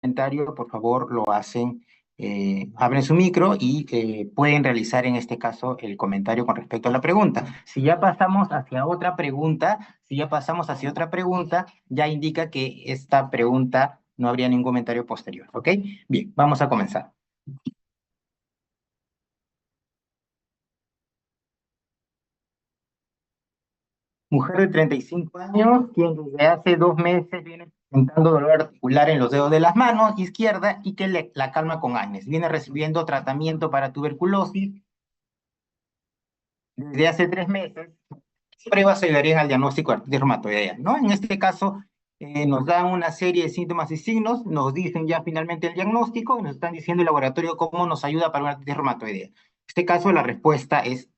comentario, por favor, lo hacen, abren su micro y pueden realizar en este caso el comentario con respecto a la pregunta. Si ya pasamos hacia otra pregunta, ya indica que esta pregunta no habría ningún comentario posterior, ¿ok? Bien, vamos a comenzar. Mujer de 35 años, quien desde hace 2 meses viene presentando dolor articular en los dedos de las manos izquierda y que la calma con ANES. Viene recibiendo tratamiento para tuberculosis desde hace 3 meses. Las pruebas ayudarían al diagnóstico de artritis reumatoidea, ¿no? En este caso, nos dan una serie de síntomas y signos, nos dicen ya finalmente el diagnóstico y nos están diciendo el laboratorio cómo nos ayuda para una artritis reumatoidea. En este caso, la respuesta es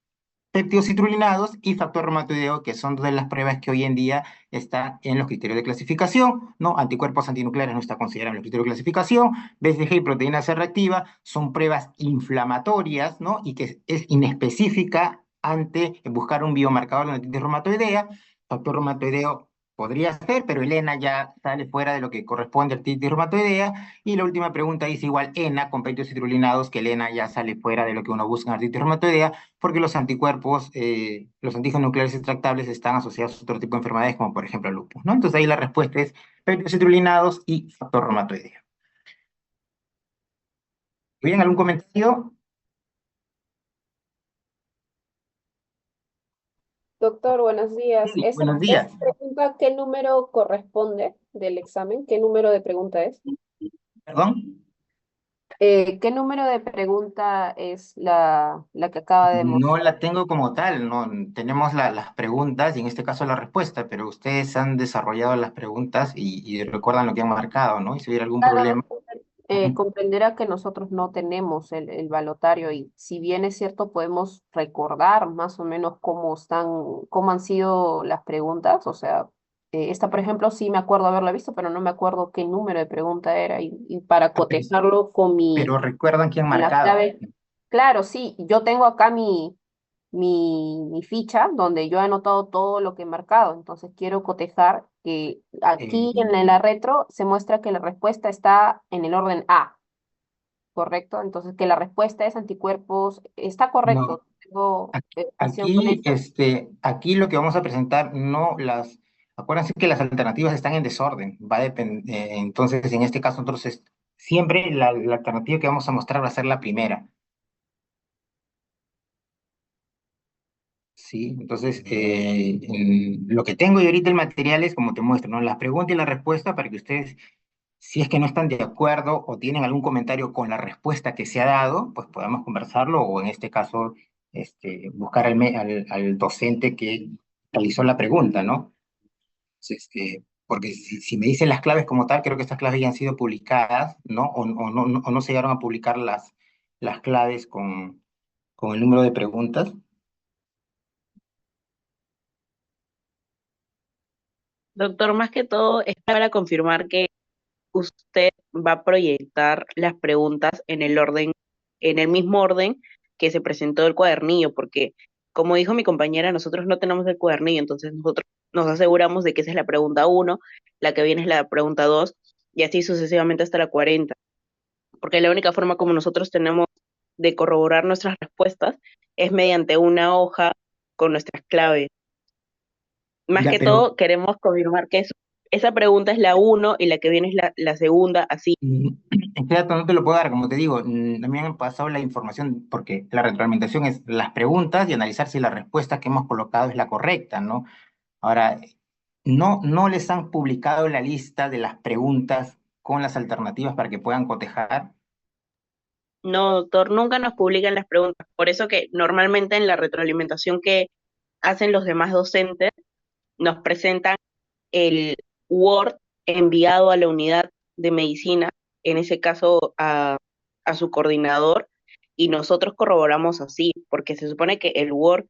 péptidos citrulinados y factor reumatoideo, que son de las pruebas que hoy en día están en los criterios de clasificación, ¿no? Anticuerpos antinucleares no está considerado en los criterios de clasificación, BCG y proteína C reactiva son pruebas inflamatorias, ¿no? Y que es inespecífica ante buscar un biomarcador de la artritis reumatoidea. Factor reumatoideo podría ser, pero el ENA ya sale fuera de lo que corresponde a artritis reumatoidea. Y la última pregunta dice igual ENA con péptidos citrulinados, que el ENA ya sale fuera de lo que uno busca en artritis reumatoidea, porque los anticuerpos, los antígenos nucleares extractables están asociados a otro tipo de enfermedades, como por ejemplo el lupus, ¿no? Entonces ahí la respuesta es péptidos citrulinados y factor reumatoideo. ¿Bien? ¿Algún comentario? Doctor, buenos días. Sí, buenos Esa días. pregunta, ¿qué número corresponde del examen? ¿Qué número de pregunta es? ¿Perdón? ¿Qué número de pregunta es la que acaba de No mostrar? la tengo como tal, no tenemos las preguntas y en este caso la respuesta, pero ustedes han desarrollado las preguntas y recuerdan lo que han marcado, ¿no? Y si hubiera algún Claro, problema. Ujú. comprenderá que nosotros no tenemos el balotario y si bien es cierto, podemos recordar más o menos cómo han sido las preguntas. O sea, esta, por ejemplo, sí me acuerdo haberla visto, pero no me acuerdo qué número de pregunta era y para cotejarlo Pero recuerdan que han con la marcado. clave. Claro, sí, yo tengo acá mi ficha donde yo he anotado todo lo que he marcado. Entonces quiero cotejar que Eh, aquí en la retro se muestra que la respuesta está en el orden A, ¿correcto? Entonces que la respuesta es anticuerpos, está no, correcto. Tengo educación con eso. aquí lo que vamos a presentar, acuérdense que las alternativas están en desorden, entonces en este caso nosotros siempre la alternativa que vamos a mostrar va a ser la primera, ¿sí? Entonces, lo que tengo yo ahorita el material es como te muestro, ¿no? Las preguntas y la respuesta para que ustedes, si es que no están de acuerdo o tienen algún comentario con la respuesta que se ha dado, pues podamos conversarlo o en este caso, buscar al docente que realizó la pregunta, ¿no? Entonces, porque si me dicen las claves como tal, creo que estas claves ya han sido publicadas, ¿no? O no se llegaron a publicar las claves con el número de preguntas. Doctor, más que todo es para confirmar que usted va a proyectar las preguntas en el orden, en el mismo orden que se presentó el cuadernillo, porque como dijo mi compañera, nosotros no tenemos el cuadernillo, entonces nosotros nos aseguramos de que esa es la pregunta uno, la que viene es la pregunta 2 y así sucesivamente hasta la 40, porque la única forma como nosotros tenemos de corroborar nuestras respuestas es mediante una hoja con nuestras claves. Más Ya, que pero todo, queremos confirmar que esa pregunta es la uno y la que viene es la segunda, así. este dato no te lo puedo dar, como te digo, a mí me han pasado la información porque la retroalimentación es las preguntas y analizar si la respuesta que hemos colocado es la correcta, ¿no? Ahora, no les han publicado la lista de las preguntas con las alternativas para que puedan cotejar. No, doctor, nunca nos publican las preguntas. Por eso que normalmente en la retroalimentación que hacen los demás docentes, nos presentan el Word enviado a la unidad de medicina, en ese caso a su coordinador, y nosotros corroboramos así, porque se supone que el Word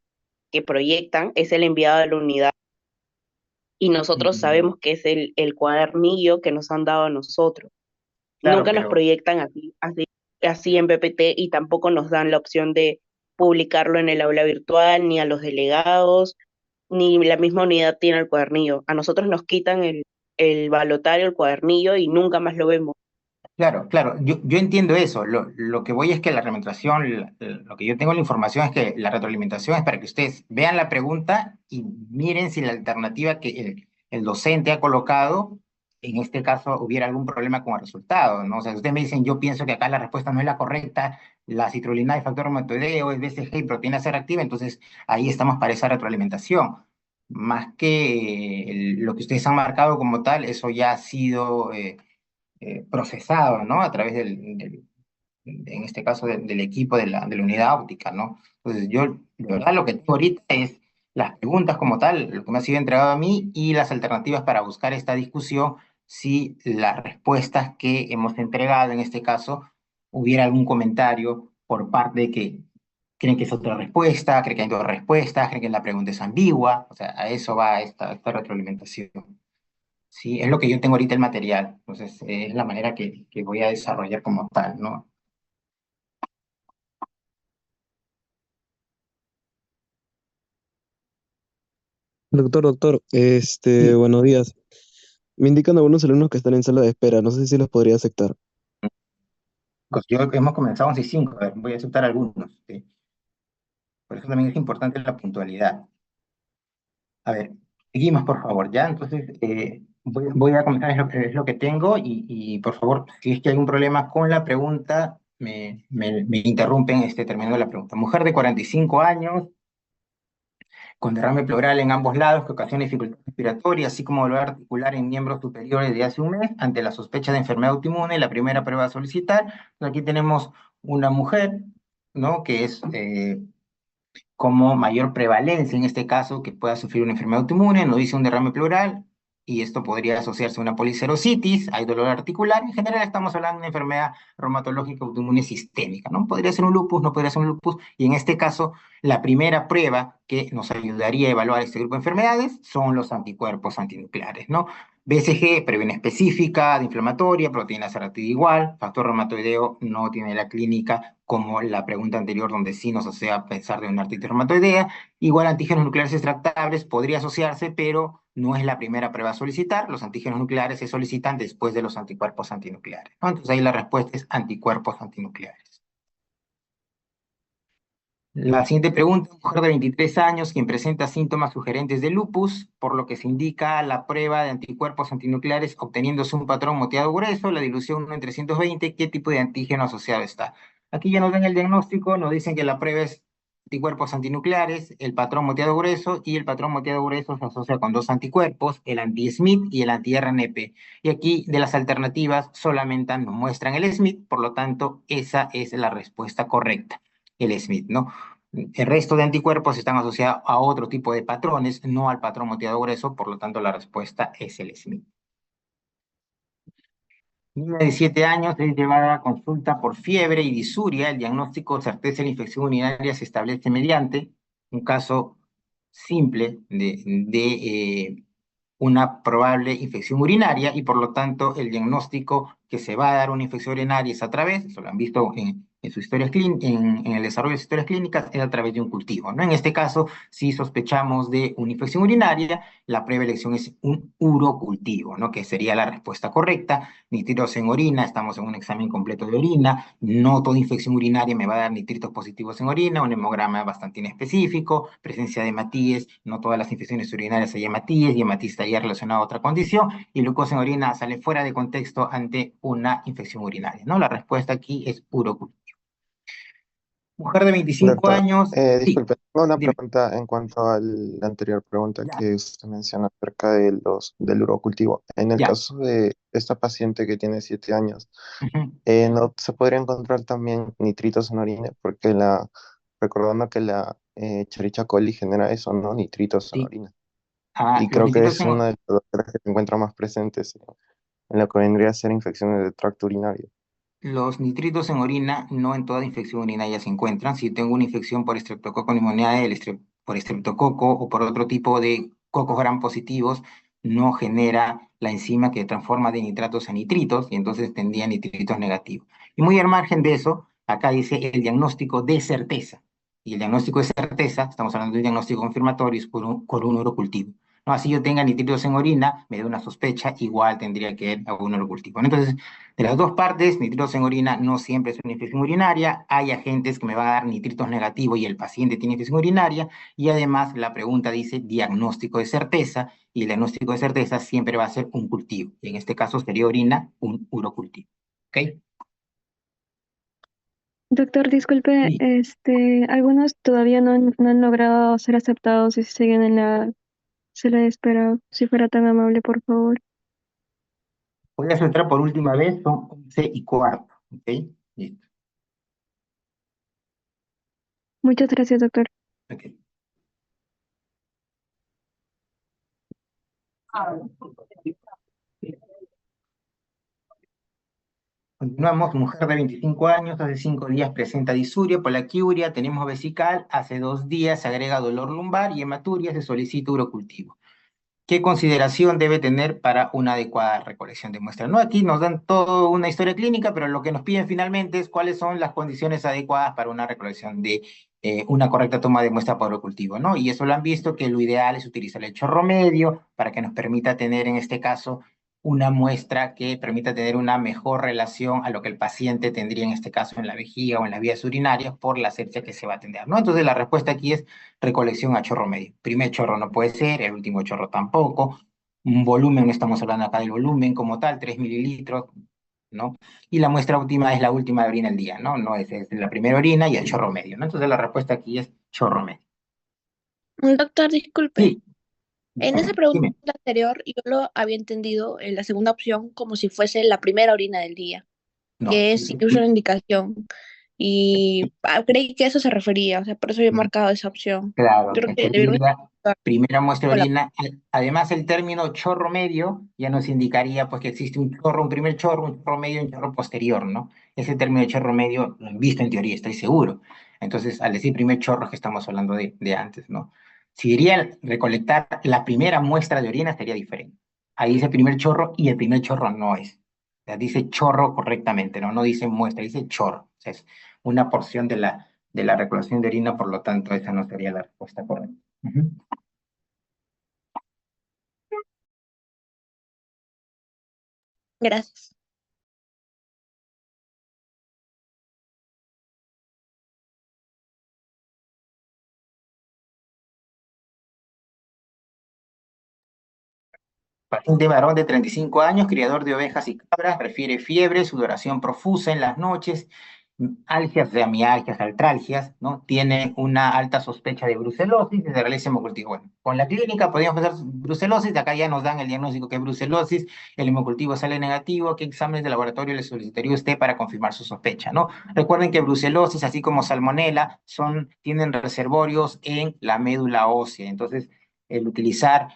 que proyectan es el enviado a la unidad y nosotros Mm, sabemos que es el cuadernillo que nos han dado a nosotros. claro, Nunca nos pero proyectan así en PPT y tampoco nos dan la opción de publicarlo en el aula virtual, ni a los delegados, ni la misma unidad tiene el cuadernillo. A nosotros nos quitan el balotario, el cuadernillo y nunca más lo vemos. Claro, claro, yo entiendo eso. Lo que voy es que la retroalimentación, lo que yo tengo la información es que la retroalimentación es para que ustedes vean la pregunta y miren si la alternativa que el docente ha colocado, en este caso, hubiera algún problema con el resultado, ¿no? O sea, si ustedes me dicen, yo pienso que acá la respuesta no es la correcta, la citrulina y factor reumatoideo es BCG y proteína C reactiva, entonces ahí estamos para esa retroalimentación. Más que lo que ustedes han marcado como tal, eso ya ha sido procesado, ¿no? A través en este caso, del equipo de la unidad óptica, ¿no? Entonces, yo, de verdad, lo que tengo ahorita es las preguntas como tal, lo que me ha sido entregado a mí y las alternativas para buscar esta discusión, si las respuestas que hemos entregado, en este caso, hubiera algún comentario por parte de que creen que es otra respuesta, creen que hay dos respuestas, creen que la pregunta es ambigua, o sea, a eso va esta retroalimentación. Sí, es lo que yo tengo ahorita el material, entonces es la manera que voy a desarrollar como tal, ¿no? Doctor, Sí, buenos días. Me indican algunos alumnos que están en sala de espera, no sé si los podría aceptar. pues yo hemos comenzado 11:05, a ver, voy a aceptar algunos, ¿sí? Por eso también es importante la puntualidad. A ver, seguimos por favor, ¿ya? Entonces, voy a comenzar, es lo que tengo y por favor, si es que hay algún problema con la pregunta, me interrumpen terminando la pregunta. Mujer de 45 años, con derrame pleural en ambos lados que ocasiona dificultad respiratoria, así como dolor articular en miembros superiores de hace un mes, ante la sospecha de enfermedad autoinmune, la primera prueba a solicitar. Aquí tenemos una mujer, ¿no? Que es como mayor prevalencia en este caso que pueda sufrir una enfermedad autoinmune, nos dice un derrame pleural, y esto podría asociarse a una policerositis, hay dolor articular, en general estamos hablando de una enfermedad reumatológica autoinmune sistémica, ¿no? Podría ser un lupus, no podría ser un lupus, y en este caso, la primera prueba que nos ayudaría a evaluar este grupo de enfermedades son los anticuerpos antinucleares, ¿no? BCG previene específica, de inflamatoria, proteína C reactiva igual, factor reumatoideo no tiene la clínica como la pregunta anterior donde sí nos hacía pensar de una artritis reumatoidea. Igual antígenos nucleares extractables podría asociarse, pero no es la primera prueba a solicitar. Los antígenos nucleares se solicitan después de los anticuerpos antinucleares, ¿no? Entonces ahí la respuesta es anticuerpos antinucleares. La siguiente pregunta, mujer de 23 años, quien presenta síntomas sugerentes de lupus, por lo que se indica la prueba de anticuerpos antinucleares obteniéndose un patrón moteado grueso, la dilución 1 en 320, ¿qué tipo de antígeno asociado está? Aquí ya nos dan el diagnóstico, nos dicen que la prueba es anticuerpos antinucleares, el patrón moteado grueso, y el patrón moteado grueso se asocia con dos anticuerpos, el anti-Smith y el anti-RNP. Y aquí de las alternativas solamente nos muestran el Smith, por lo tanto esa es la respuesta correcta, el Smith, ¿no? El resto de anticuerpos están asociados a otro tipo de patrones, no al patrón moteado grueso, por lo tanto la respuesta es el Smith. Niña de 7 años es llevada a consulta por fiebre y disuria. El diagnóstico certeza de la infección urinaria se establece mediante un caso simple de una probable infección urinaria, y por lo tanto el diagnóstico que se va a dar una infección urinaria es a través, eso lo han visto en sus historias en el desarrollo de sus historias clínicas, es a través de un cultivo, ¿no? En este caso, si sospechamos de una infección urinaria, la preelección es un urocultivo, ¿no? Que sería la respuesta correcta. Nitritos en orina, estamos en un examen completo de orina, no toda infección urinaria me va a dar nitritos positivos en orina, un hemograma bastante inespecífico, presencia de hematíes, no todas las infecciones urinarias hay hematíes, y hematíes estaría relacionado a otra condición, y glucosa en orina sale fuera de contexto ante una infección urinaria, ¿no? La respuesta aquí es urocultivo. Mujer de 25 Doctor, años, sí, disculpe, tengo una dime. pregunta en cuanto a la anterior pregunta Ya, que usted menciona acerca del urocultivo. En el ya. caso de esta paciente que tiene 7 años, Ujú. ¿no se podría encontrar también nitritos en orina? Porque recordando que la Escherichia coli genera eso, ¿no? Nitritos en Sí. orina. Ah, Y los creo que nitritos es una de las bacterias que se encuentran más presentes en lo que vendría a ser infecciones de tracto urinario. Los nitritos en orina no en toda infección urinaria se encuentran. Si tengo una infección por Streptococcus pneumoniae, por estreptococo o por otro tipo de cocos gram positivos, no genera la enzima que transforma de nitratos a nitritos, y entonces tendría nitritos negativos. Y muy al margen de eso, acá dice el diagnóstico de certeza. Y el diagnóstico de certeza, estamos hablando de un diagnóstico confirmatorio, es por un urocultivo. ¿no? Así yo tenga nitritos en orina, me da una sospecha, igual tendría que ir a un urocultivo, ¿no? Entonces, de las dos partes, nitritos en orina no siempre es una infección urinaria, hay agentes que me van a dar nitritos negativos y el paciente tiene infección urinaria, y además la pregunta dice diagnóstico de certeza, y el diagnóstico de certeza siempre va a ser un cultivo, y en este caso sería orina, un urocultivo, ¿ok? Doctor, disculpe, Sí, algunos todavía no han logrado ser aceptados y siguen en la sala de espera. Si fuera tan amable, por favor. voy a filtrar por última vez, son 11:15, ¿ok? Listo, Muchas gracias, doctor. ok. Continuamos, mujer de 25 años, hace 5 días presenta disuria, poliaquiuria, tenemos vesical, hace 2 días se agrega dolor lumbar y hematuria, se solicita urocultivo. ¿Qué consideración debe tener para una adecuada recolección de muestras? No, aquí nos dan toda una historia clínica, pero lo que nos piden finalmente es cuáles son las condiciones adecuadas para una recolección de una correcta toma de muestra para urocultivo, ¿no? Y eso lo han visto, que lo ideal es utilizar el chorro medio para que nos permita tener en este caso una muestra que permita tener una mejor relación a lo que el paciente tendría en este caso en la vejiga o en las vías urinarias por la asepsia que se va a atender, ¿no? Entonces la respuesta aquí es recolección a chorro medio. Primer chorro no puede ser, el último chorro tampoco. Un volumen, no estamos hablando acá del volumen como tal, 3 mililitros, ¿no? Y la muestra óptima es la última orina del día, ¿no? No es la primera orina y el chorro medio, ¿no? Entonces la respuesta aquí es chorro medio. Doctor, disculpe. Sí, En esa pregunta dime. anterior, yo lo había entendido en la segunda opción como si fuese la primera orina del día, No, que es incluso una indicación. Y creí que eso se refería, o sea, por eso yo he marcado esa opción. claro, Yo creo es que que debieron la estar primera muestra de con la... orina, además el término chorro medio ya nos indicaría pues que existe un chorro, un primer chorro, un chorro medio y un chorro posterior, ¿no? Ese término de chorro medio lo han visto en teoría, estoy seguro. Entonces, al decir primer chorro es que estamos hablando de antes, ¿no? Si diría recolectar la primera muestra de orina sería diferente. Ahí dice primer chorro y el primer chorro no es. O sea, dice chorro correctamente, ¿no? No dice muestra, dice chorro. O sea, es una porción de la recolección de orina, por lo tanto, esa no sería la respuesta correcta. Ujú. Gracias. Paciente varón de 35 años, criador de ovejas y cabras, refiere fiebre, sudoración profusa en las noches, algias, de mialgias, artralgias, ¿no? Tiene una alta sospecha de brucelosis y se realiza hemocultivo. Bueno, con la clínica podríamos hacer brucelosis, de acá ya nos dan el diagnóstico que es brucelosis, el hemocultivo sale negativo, ¿qué exámenes de laboratorio le solicitaría usted para confirmar su sospecha, ¿no? Recuerden que brucelosis, así como salmonela, tienen reservorios en la médula ósea, entonces el utilizar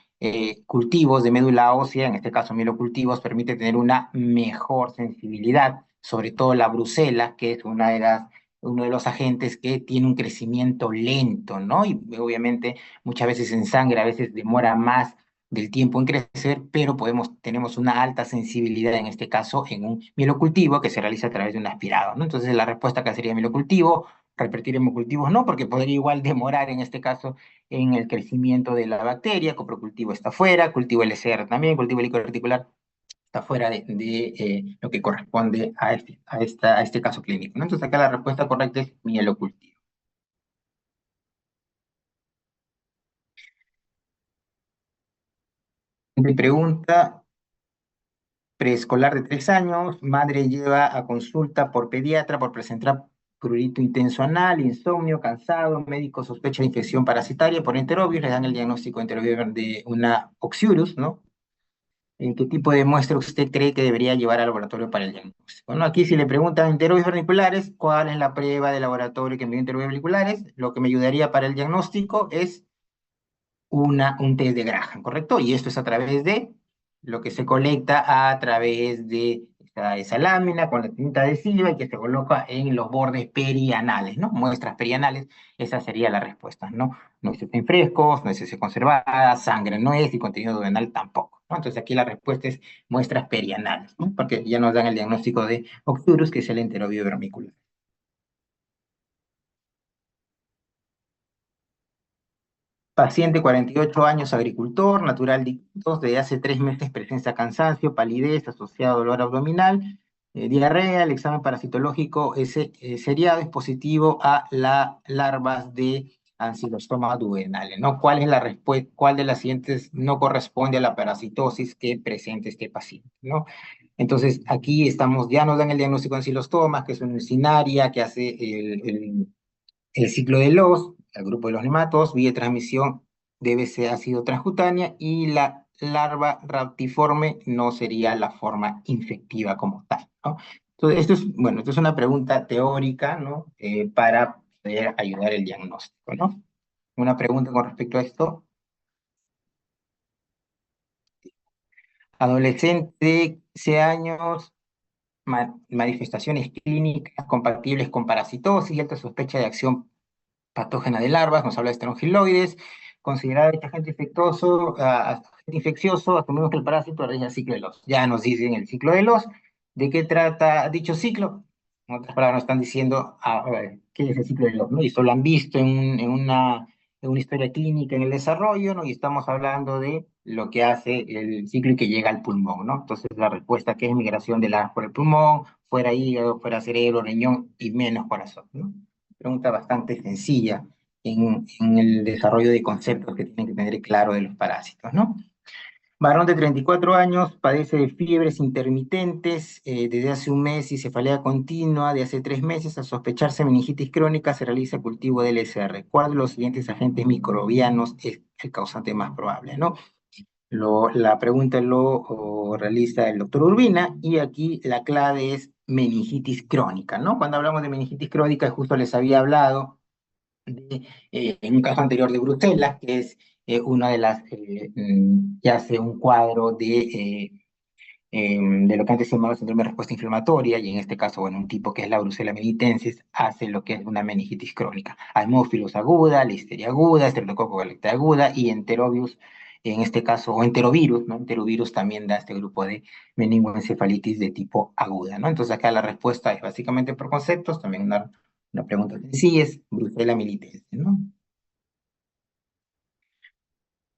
cultivos de médula ósea, en este caso mielocultivos, permite tener una mejor sensibilidad, sobre todo la brucela, que es uno de los agentes que tiene un crecimiento lento, ¿no? Y obviamente muchas veces en sangre, a veces demora más del tiempo en crecer, pero tenemos una alta sensibilidad en este caso en un mielocultivo que se realiza a través de un aspirado, ¿no? Entonces la respuesta acá sería mielocultivo, repetir hemocultivos no, porque podría igual demorar en este caso en el crecimiento de la bacteria, coprocultivo está fuera, cultivo LCR también, cultivo líquido reticular está fuera de lo que corresponde a este caso clínico, ¿no? Entonces acá la respuesta correcta es mielocultivo. Mi pregunta, preescolar de 3 años, madre lleva a consulta por pediatra por presentar prurito intenso anal, insomnio, cansado, médico sospecha de infección parasitaria por enterovirus, le dan el diagnóstico de enterovirus de una oxiurus, ¿no? ¿En qué tipo de muestra usted cree que debería llevar al laboratorio para el diagnóstico? Bueno, aquí si le preguntan enterovirus verniculares, ¿cuál es la prueba de laboratorio que me dio enterovirus verniculares? Lo que me ayudaría para el diagnóstico es un test de Graham, ¿correcto? Y esto es a través de lo que se colecta a través de esa lámina con la tinta adhesiva y que se coloca en los bordes perianales, ¿no? Muestras perianales, esa sería la respuesta, ¿no? No es en frescos, no es conservada, sangre no es y contenido duodenal tampoco, ¿no? Entonces aquí la respuesta es muestras perianales, ¿no? Porque ya nos dan el diagnóstico de Oxurus, que es el enteroviro vermicular. Paciente 48 años, agricultor, natural de Iquitos, desde hace 3 meses presenta cansancio, palidez asociado a dolor abdominal, diarrea. El examen parasitológico seriado es positivo a las larvas de Ancylostoma duodenale, ¿no? ¿Cuál es la respuesta? ¿Cuál de las siguientes no corresponde a la parasitosis que presenta este paciente, ¿no? Entonces, aquí estamos, ya nos dan el diagnóstico de ancylostoma, que es una urinaria que hace el ciclo de los, el grupo de los nematodos, vía de transmisión debe ser ácido transcutánea y la larva raptiforme no sería la forma infectiva como tal, ¿no? Entonces, esto es una pregunta teórica, ¿no? Para poder ayudar el diagnóstico, ¿no? Una pregunta con respecto a esto. Adolescente de 15 años, manifestaciones clínicas compatibles con parasitosis y alta sospecha de acción patógena de larvas, nos habla de esterogiloides, considerado este agente infeccioso, asumimos que el parásito realiza el ciclo de los. Ya nos dicen el ciclo de los, ¿de qué trata dicho ciclo? En otras palabras, nos están diciendo qué es el ciclo de los, ¿no? Y esto lo han visto en una historia clínica en el desarrollo, ¿no? Y estamos hablando de lo que hace el ciclo y que llega al pulmón, ¿no? Entonces, la respuesta que es migración de larvas por el pulmón, fuera hígado, fuera cerebro, riñón y menos corazón, ¿no? Pregunta bastante sencilla en el desarrollo de conceptos que tienen que tener claro de los parásitos, ¿no? Varón de 34 años, padece de fiebres intermitentes desde hace un mes y cefalea continua de hace 3 meses. Al sospecharse meningitis crónica, se realiza cultivo de LSR. ¿Cuál de los siguientes agentes microbianos es el causante más probable, no? La pregunta lo realiza el doctor Urbina y aquí la clave es meningitis crónica, ¿no? Cuando hablamos de meningitis crónica, justo les había hablado en un caso anterior de Bruselas, que es una de las que hace un cuadro de lo que antes se llamaba síndrome de respuesta inflamatoria, y en este caso, bueno, un tipo que es la Brucella melitensis, hace lo que es una meningitis crónica. Haemophilus aguda, listeria aguda, Streptococcus galectae aguda y enterovirus, en este caso, o enterovirus, ¿no? Enterovirus también da este grupo de meningoencefalitis de tipo aguda, ¿no? Entonces acá la respuesta es básicamente por conceptos, también una pregunta sencilla es Brucella melitensis, ¿no?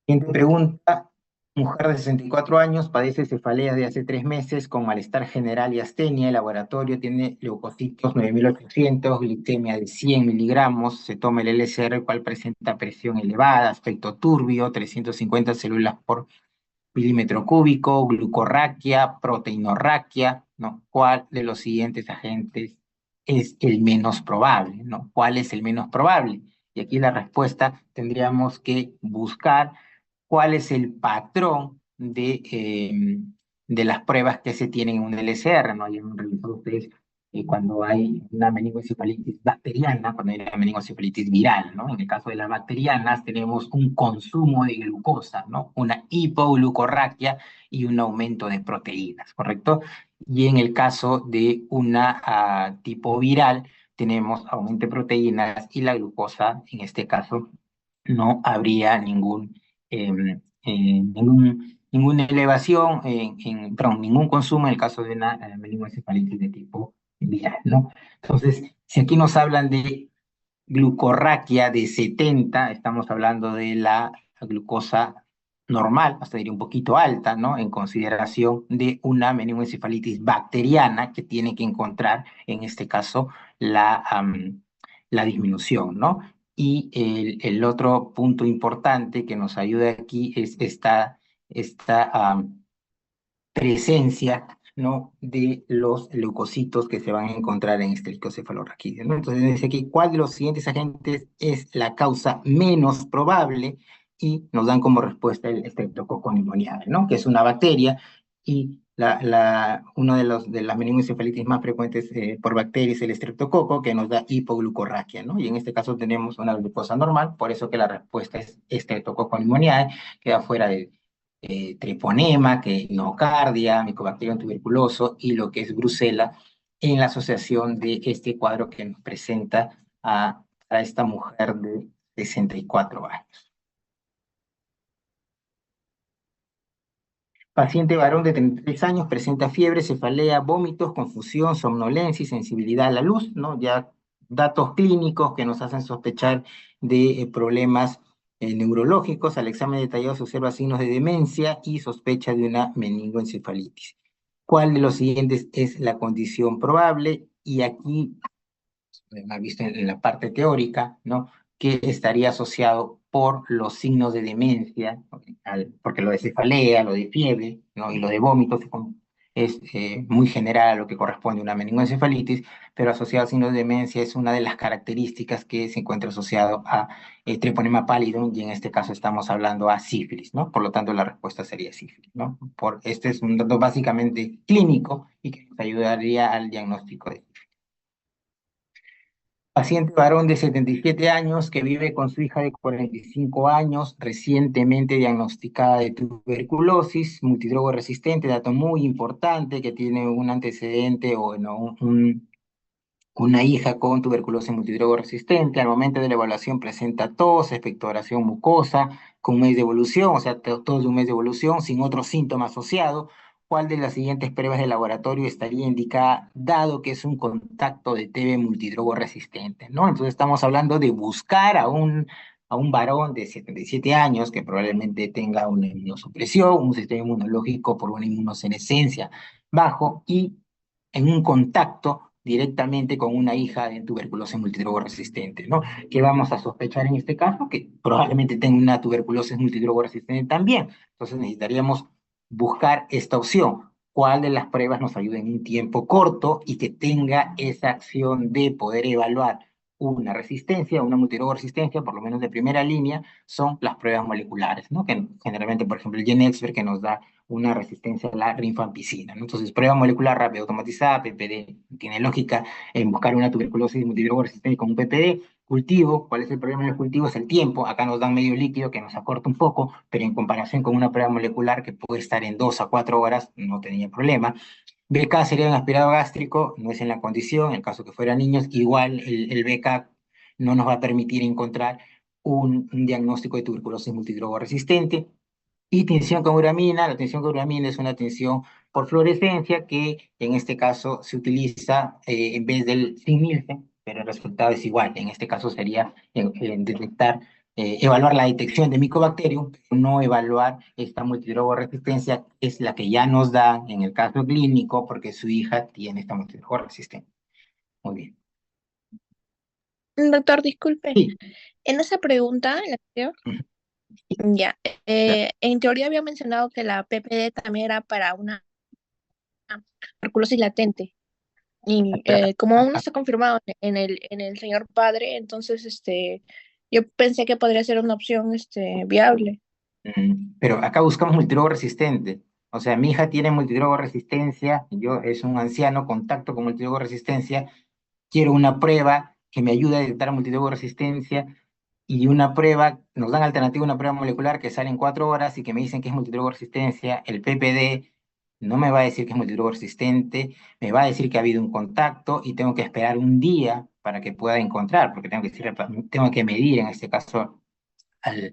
Siguiente pregunta. Mujer de 64 años, padece cefalea de hace 3 meses con malestar general y astenia. El laboratorio tiene leucocitos 9800, glicemia de 100 miligramos. Se toma el LSR, el cual presenta presión elevada, aspecto turbio, 350 células por milímetro cúbico, glucorraquia, proteinorraquia, ¿no? ¿Cuál de los siguientes agentes es el menos probable, ¿no? ¿Cuál es el menos probable? Y aquí la respuesta tendríamos que buscar cuál es el patrón de las pruebas que se tienen en un LSR, ¿no? Y han revisado ustedes cuando hay una meningoencefalitis bacteriana, cuando hay una meningoencefalitis viral, ¿no? En el caso de las bacterianas tenemos un consumo de glucosa, ¿no? Una hipoglucorraquia y un aumento de proteínas, ¿correcto? Y en el caso de una tipo viral, tenemos aumento de proteínas y la glucosa, en este caso, no habría ninguna elevación, perdón, ningún consumo en el caso de una meningoencefalitis de tipo viral, ¿no? Entonces, si aquí nos hablan de glucorraquia de 70, estamos hablando de la glucosa normal, hasta diría un poquito alta, ¿no? En consideración de una meningoencefalitis bacteriana que tiene que encontrar, en este caso, la disminución, ¿no? Y el otro punto importante que nos ayuda aquí es esta presencia, ¿no? De los leucocitos que se van a encontrar en este licocefalorraquídeo, ¿no? Entonces dice aquí, ¿cuál de los siguientes agentes es la causa menos probable? Y nos dan como respuesta el Streptococcus pneumoniae, ¿no? Que es una bacteria y una de las meningoencefalitis más frecuentes por bacterias es el estreptococo, que nos da hipoglucorraquia, ¿no? Y en este caso tenemos una glucosa normal, por eso que la respuesta es Streptococcus pneumoniae, queda fuera de treponema, que nocardia, Mycobacterium tuberculoso y lo que es Brucella, en la asociación de este cuadro que nos presenta a esta mujer de 64 años. Paciente varón de 33 años, presenta fiebre, cefalea, vómitos, confusión, somnolencia y sensibilidad a la luz, ¿no? Ya datos clínicos que nos hacen sospechar de problemas neurológicos. Al examen detallado se observa signos de demencia y sospecha de una meningoencefalitis. ¿Cuál de los siguientes es la condición probable? Y aquí ha visto en la parte teórica, ¿no? Que estaría asociado por los signos de demencia, porque lo de cefalea, lo de fiebre, ¿no? Y lo de vómitos es muy general a lo que corresponde a una meningoencefalitis, pero asociado a signos de demencia es una de las características que se encuentra asociado a treponema pallidum, y en este caso estamos hablando a sífilis, ¿no? Por lo tanto, la respuesta sería sífilis, ¿no? Este es un dato básicamente clínico y que nos ayudaría al diagnóstico de paciente varón de 77 años que vive con su hija de 45 años, recientemente diagnosticada de tuberculosis, multidrogo resistente, dato muy importante que tiene un antecedente o no, una hija con tuberculosis multidrogo resistente. Al momento de la evaluación presenta tos, expectoración mucosa, con un mes de evolución, o sea, tos de un mes de evolución, sin otros síntomas asociados. ¿Cuál de las siguientes pruebas de laboratorio estaría indicada, dado que es un contacto de TB multidrogo resistente, ¿no? Entonces estamos hablando de buscar a un varón de 77 años que probablemente tenga una inmunosupresión, un sistema inmunológico por una inmunosenescencia bajo y en un contacto directamente con una hija de tuberculosis multidrogo resistente, ¿no? ¿Qué vamos a sospechar en este caso? Que probablemente tenga una tuberculosis multidrogo resistente también. Entonces necesitaríamos buscar esta opción. ¿Cuál de las pruebas nos ayude en un tiempo corto y que tenga esa acción de poder evaluar una resistencia, una multidrogo resistencia, por lo menos de primera línea, son las pruebas moleculares, ¿no? Que generalmente, por ejemplo, el GeneXpert que nos da una resistencia a la rifampicina, ¿no? Entonces, prueba molecular rápida automatizada, PPD, tiene lógica en buscar una tuberculosis multidrogo resistente con un PPD. Cultivo, ¿cuál es el problema de los cultivos? El tiempo, acá nos dan medio líquido que nos acorta un poco, pero en comparación con una prueba molecular que puede estar en 2 a 4 horas, no tenía problema. BK sería un aspirado gástrico, no es en la condición, en el caso que fueran niños, igual el BK no nos va a permitir encontrar un diagnóstico de tuberculosis multidrogo resistente. Y tinción con uramina, la tinción con uramina es una tinción por fluorescencia que en este caso se utiliza en vez del sin Nielsen, pero el resultado es igual. En este caso sería detectar, evaluar la detección de Mycobacterium, pero no evaluar esta multidrogo resistencia, que es la que ya nos da en el caso clínico, porque su hija tiene esta multidrogo resistente. Muy bien. Doctor, disculpe. Sí. En esa pregunta, en la anterior, ya, en teoría había mencionado que la PPD también era para una tuberculosis latente. Y como aún no está confirmado en el señor padre, entonces yo pensé que podría ser una opción viable. Pero acá buscamos multidrogo resistente. O sea, mi hija tiene multidrogo resistencia, yo es un anciano, contacto con multidrogo resistencia, quiero una prueba que me ayude a detectar multidrogo resistencia y una prueba, nos dan alternativa una prueba molecular que sale en 4 horas y que me dicen que es multidrogo resistencia, el PPD no me va a decir que es multidrogo resistente, me va a decir que ha habido un contacto y tengo que esperar un día para que pueda encontrar, porque tengo que medir en este caso al,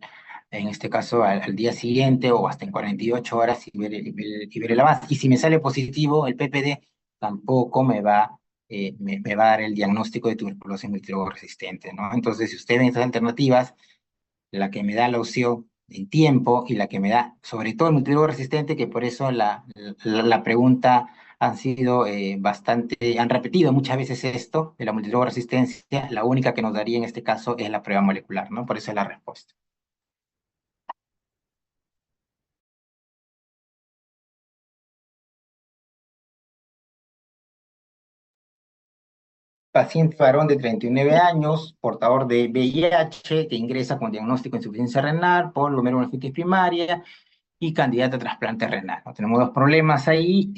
al día siguiente o hasta en 48 horas y ver el avance. Y si me sale positivo el PPD, tampoco me va a dar el diagnóstico de tuberculosis multidrogo resistente, ¿no? Entonces, si usted ve estas alternativas, la que me da la opción en tiempo y la que me da, sobre todo el multidrogo resistente, que por eso la pregunta han sido bastante, han repetido muchas veces esto de la multidrogo resistencia, la única que nos daría en este caso es la prueba molecular, ¿no? Por eso es la respuesta. Paciente varón de 39 años, portador de VIH, que ingresa con diagnóstico de insuficiencia renal por glomerulonefritis primaria y candidato a trasplante renal, ¿no? Tenemos dos problemas ahí,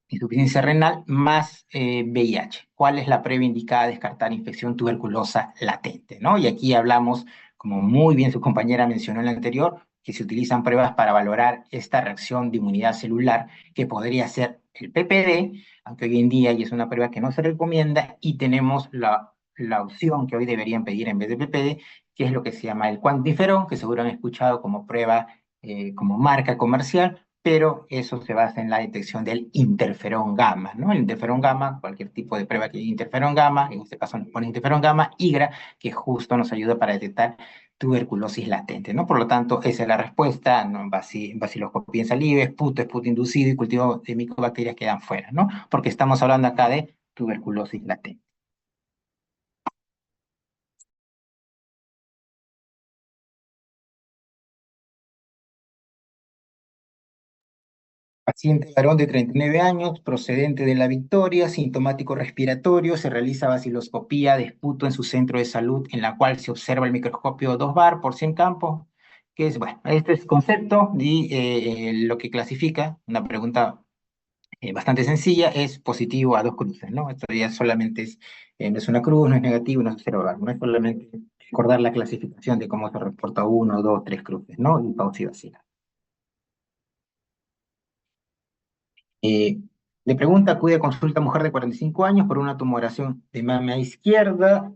insuficiencia renal más VIH. ¿Cuál es la prueba indicada a descartar infección tuberculosa latente, ¿no? Y aquí hablamos, como muy bien su compañera mencionó en la anterior, que se utilizan pruebas para valorar esta reacción de inmunidad celular, que podría ser el PPD, aunque hoy en día y es una prueba que no se recomienda, y tenemos la opción que hoy deberían pedir en vez de PPD, que es lo que se llama el cuantiferón, que seguro han escuchado como prueba, como marca comercial, pero eso se basa en la detección del interferón gamma, ¿no? El interferón gamma, cualquier tipo de prueba que haya interferón gamma, en este caso nos pone interferón gamma, IGRA, que justo nos ayuda para detectar tuberculosis latente, ¿no? Por lo tanto, esa es la respuesta, ¿no? Vaciloscopía en saliva, esputo inducido y cultivo de micobacterias quedan fuera, ¿no? Porque estamos hablando acá de tuberculosis latente. Paciente varón de 39 años, procedente de La Victoria, sintomático respiratorio, se realiza vaciloscopía de esputo en su centro de salud, en la cual se observa el microscopio 2 bar por 100 campos, que es, bueno, este es concepto y lo que clasifica, una pregunta bastante sencilla, es positivo a 2 cruces, ¿no? Esto ya solamente es, no es una cruz, no es negativo, no es cero bar, no es solamente recordar la clasificación de cómo se reporta 1, 2, 3 cruces, ¿no? Y pausa y vacila. Eh, Le pregunta, acude a consulta mujer de 45 años por una tumoración de mama izquierda.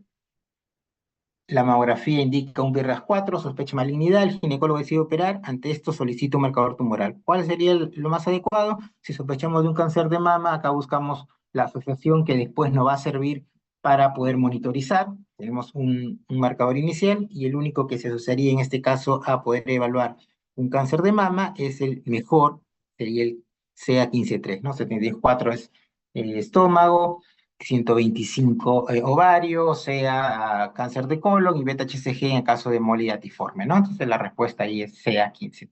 La mamografía indica un BRAF 4, sospecha malignidad, el ginecólogo decide operar, ante esto solicita un marcador tumoral. ¿Cuál sería lo más adecuado? Si sospechamos de un cáncer de mama, acá buscamos la asociación que después nos va a servir para poder monitorizar. Tenemos un marcador inicial y el único que se asociaría en este caso a poder evaluar un cáncer de mama es el mejor, sería el CA15-3, ¿no? 74 es el estómago, 125 ovario, sea cáncer de colon y beta-HCG en caso de molidatiforme, ¿no? Entonces la respuesta ahí es CA15.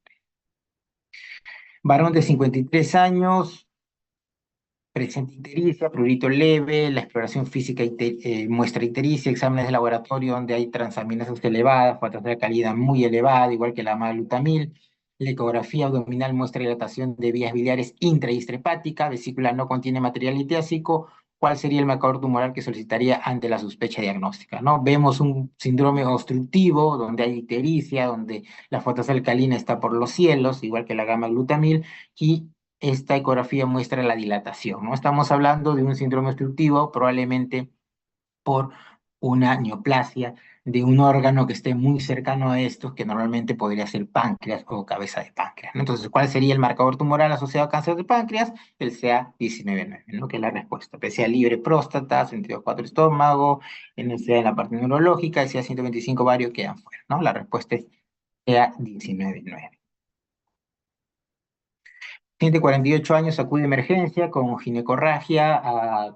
Varón de 53 años, presenta ictericia, prurito leve, la exploración física muestra ictericia, exámenes de laboratorio donde hay transaminasas elevadas, faltas de calidad muy elevada, igual que la malglutamil. La ecografía abdominal muestra dilatación de vías biliares intrahistrepática, vesícula no contiene material litiásico. ¿Cuál sería el marcador tumoral que solicitaría ante la sospecha diagnóstica? ¿No? Vemos un síndrome obstructivo donde hay ictericia, donde la fotasa alcalina está por los cielos, igual que la gamma-glutamil, y esta ecografía muestra la dilatación, ¿no? Estamos hablando de un síndrome obstructivo, probablemente por una neoplasia de un órgano que esté muy cercano a estos, que normalmente podría ser páncreas o cabeza de páncreas, ¿no? Entonces, ¿cuál sería el marcador tumoral asociado a cáncer de páncreas? El CA19-9, ¿no? Que es la respuesta. PSA libre próstata, 62,4 estómago, NSA en la parte neurológica, el CA125 varios quedan fuera, ¿no? La respuesta es CA19-9. Paciente de 48 años acude a emergencia con ginecorragia a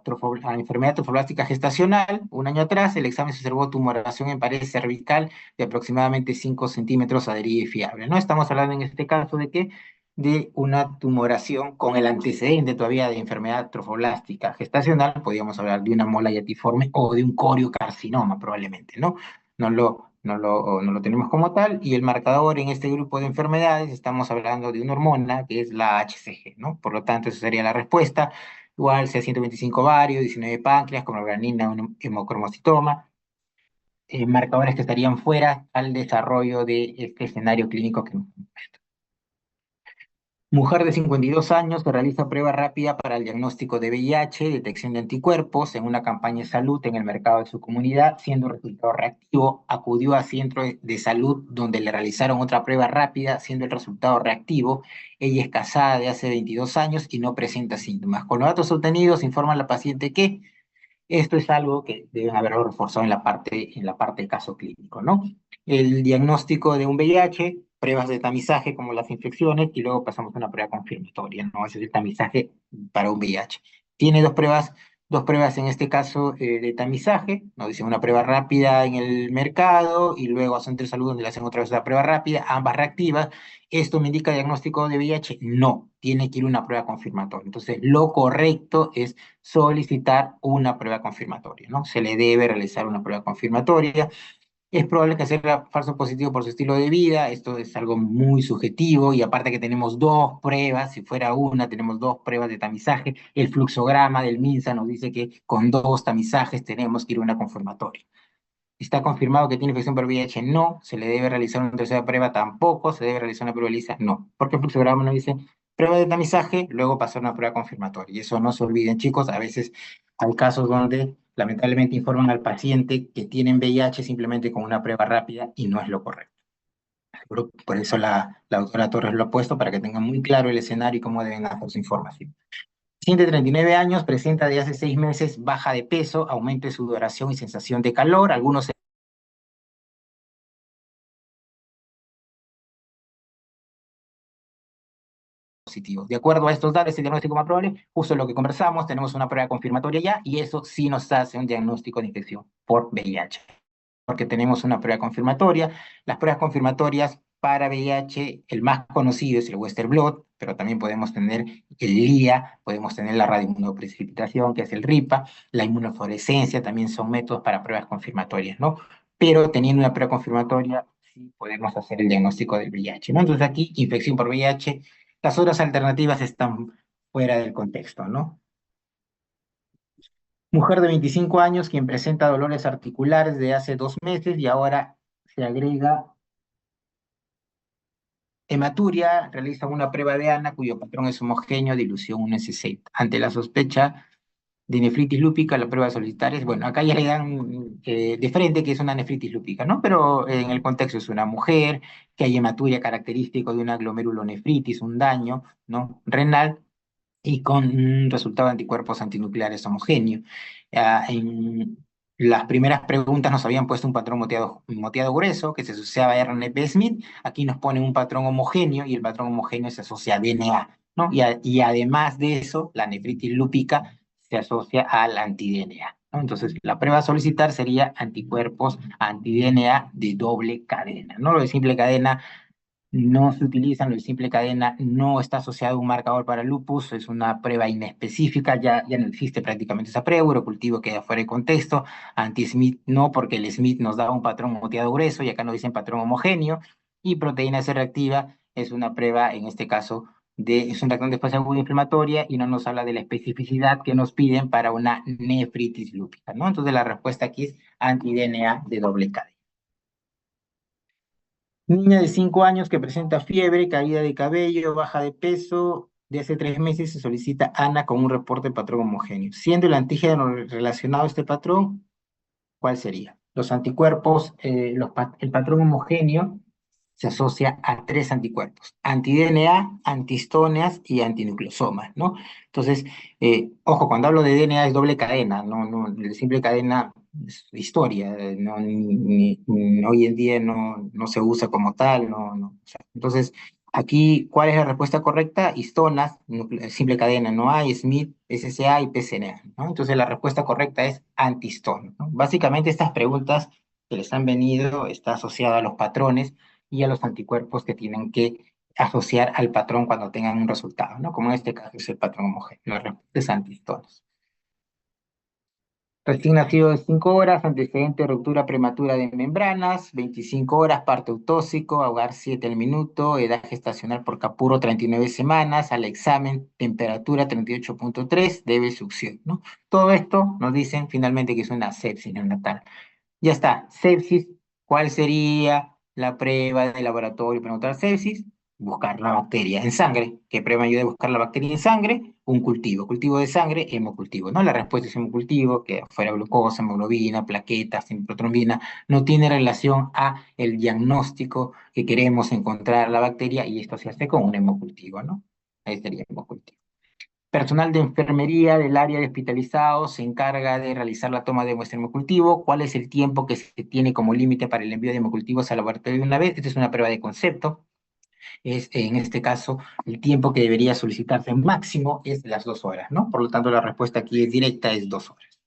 enfermedad trofoblástica gestacional. Un año atrás, el examen se observó tumoración en pared cervical de aproximadamente 5 centímetros adherida y fiable. No estamos hablando en este caso de qué, de una tumoración con el antecedente todavía de enfermedad trofoblástica gestacional. Podríamos hablar de una mola yatiforme o de un coriocarcinoma probablemente, ¿no? No lo tenemos como tal, y el marcador en este grupo de enfermedades, estamos hablando de una hormona que es la HCG, ¿no? Por lo tanto, esa sería la respuesta. Igual C125 ovario, 19 páncreas, con organina, un hemocromocitoma, marcadores que estarían fuera al desarrollo de este escenario clínico que nos muestra. Mujer de 52 años que realiza prueba rápida para el diagnóstico de VIH, detección de anticuerpos en una campaña de salud en el mercado de su comunidad, siendo resultado reactivo, acudió a centro de salud donde le realizaron otra prueba rápida, siendo el resultado reactivo. Ella es casada de hace 22 años y no presenta síntomas. Con los datos obtenidos, informa a la paciente que esto es algo que deben haberlo reforzado en la parte de caso clínico, ¿no? El diagnóstico de un VIH, pruebas de tamizaje como las infecciones y luego pasamos a una prueba confirmatoria, ¿no? Ese es el tamizaje para un VIH. Tiene dos pruebas en este caso de tamizaje, nos dicen una prueba rápida en el mercado y luego a Centro de Salud donde le hacen otra vez la prueba rápida, ambas reactivas. ¿Esto me indica diagnóstico de VIH? No, tiene que ir una prueba confirmatoria. Entonces, lo correcto es solicitar una prueba confirmatoria, ¿no? Se le debe realizar una prueba confirmatoria. Es probable que sea falso positivo por su estilo de vida, esto es algo muy subjetivo y aparte que tenemos dos pruebas, si fuera una, tenemos dos pruebas de tamizaje, el fluxograma del MINSA nos dice que con dos tamizajes tenemos que ir a una confirmatoria. ¿Está confirmado que tiene infección por VIH? No. ¿Se le debe realizar una tercera prueba? Tampoco. ¿Se debe realizar una prueba lisa? No. Porque el fluxograma nos dice prueba de tamizaje, luego pasar una prueba confirmatoria. Y eso no se olviden, chicos. A veces hay casos donde lamentablemente informan al paciente que tienen VIH simplemente con una prueba rápida y no es lo correcto. Por eso la doctora Torres lo ha puesto para que tengan muy claro el escenario y cómo deben hacer su información. Paciente de 39 años, presenta de hace 6 meses baja de peso, aumento de sudoración y sensación de calor. Algunos positivos. De acuerdo a estos datos, el diagnóstico más probable, justo lo que conversamos, tenemos una prueba confirmatoria ya y eso sí nos hace un diagnóstico de infección por VIH. Porque tenemos una prueba confirmatoria. Las pruebas confirmatorias para VIH, el más conocido es el Western Blot, pero también podemos tener el LIA, podemos tener la radioinmunoprecipitación, que es el RIPA, la inmunofluorescencia, también son métodos para pruebas confirmatorias, ¿no? Pero teniendo una prueba confirmatoria, sí podemos hacer el diagnóstico del VIH, ¿no? Entonces aquí, infección por VIH, las otras alternativas están fuera del contexto, ¿no? Mujer de 25 años quien presenta dolores articulares de hace 2 meses y ahora se agrega hematuria, realiza una prueba de ANA cuyo patrón es homogéneo, dilución 1S6. Ante la sospecha de nefritis lúpica, la prueba a solicitar es, bueno, acá ya le dan de frente que es una nefritis lúpica, ¿no? Pero en el contexto es una mujer, que hay hematuria característico de una glomerulonefritis, un daño, ¿no? Renal, y con un resultado de anticuerpos antinucleares homogéneo. En las primeras preguntas nos habían puesto un patrón moteado grueso que se asociaba a RNP Smith. Aquí nos ponen un patrón homogéneo y el patrón homogéneo se asocia a DNA, ¿no? Y además de eso, la nefritis lúpica se asocia al anti-DNA, ¿no? Entonces, la prueba a solicitar sería anticuerpos anti-DNA de doble cadena, ¿no? Lo de simple cadena no se utilizan, lo de simple cadena no está asociado a un marcador para lupus, es una prueba inespecífica, ya no existe prácticamente esa prueba, urocultivo queda fuera de contexto, anti-Smith no, porque el Smith nos da un patrón moteado grueso y acá nos dicen patrón homogéneo, y proteína C reactiva es una prueba, en este caso, es un reactante de fase aguda inflamatoria y no nos habla de la especificidad que nos piden para una nefritis lúpica, ¿no? Entonces la respuesta aquí es anti-DNA de doble cadena. Niña de 5 años que presenta fiebre, caída de cabello, baja de peso. De hace 3 meses se solicita ANA con un reporte de patrón homogéneo. Siendo el antígeno relacionado a este patrón, ¿cuál sería? Los anticuerpos, el patrón homogéneo se asocia a 3 anticuerpos: anti-DNA, antihistóneas y antinucleosomas, ¿no? Entonces, ojo, cuando hablo de DNA es doble cadena, no, de simple cadena es historia, no, hoy en día no se usa como tal, no. O sea, entonces, aquí, ¿cuál es la respuesta correcta? Histonas, simple cadena, no hay, Smith, SSA y PCNA, ¿no? Entonces, la respuesta correcta es antihistona, ¿no? Básicamente, estas preguntas que les han venido está asociada a los patrones y a los anticuerpos que tienen que asociar al patrón cuando tengan un resultado, ¿no? Como en este caso es el patrón homogéneo, la respuesta es antihistonas. Recién nacido de 5 horas, antecedente de ruptura prematura de membranas, 25 horas, parto eutóxico, ahogar 7 al minuto, edad gestacional por Capurro 39 semanas, al examen, temperatura 38.3, debe succión, ¿no? Todo esto nos dicen finalmente que es una sepsis neonatal. Ya está, sepsis, ¿cuál sería la prueba de laboratorio para notar sepsis? Buscar la bacteria en sangre. ¿Qué prueba me ayuda a buscar la bacteria en sangre? Un cultivo de sangre, hemocultivo, ¿no? La respuesta es hemocultivo, que fuera glucosa, hemoglobina, plaquetas, simprotrombina, no tiene relación a el diagnóstico que queremos encontrar la bacteria y esto se hace con un hemocultivo, ¿no? Ahí sería hemocultivo. Personal de enfermería del área de hospitalizados se encarga de realizar la toma de muestra de hemocultivo. ¿Cuál es el tiempo que se tiene como límite para el envío de hemocultivos al laboratorio de una vez? Esta es una prueba de concepto. En este caso, el tiempo que debería solicitarse máximo es las 2 horas, ¿no? Por lo tanto, la respuesta aquí es directa, es 2 horas.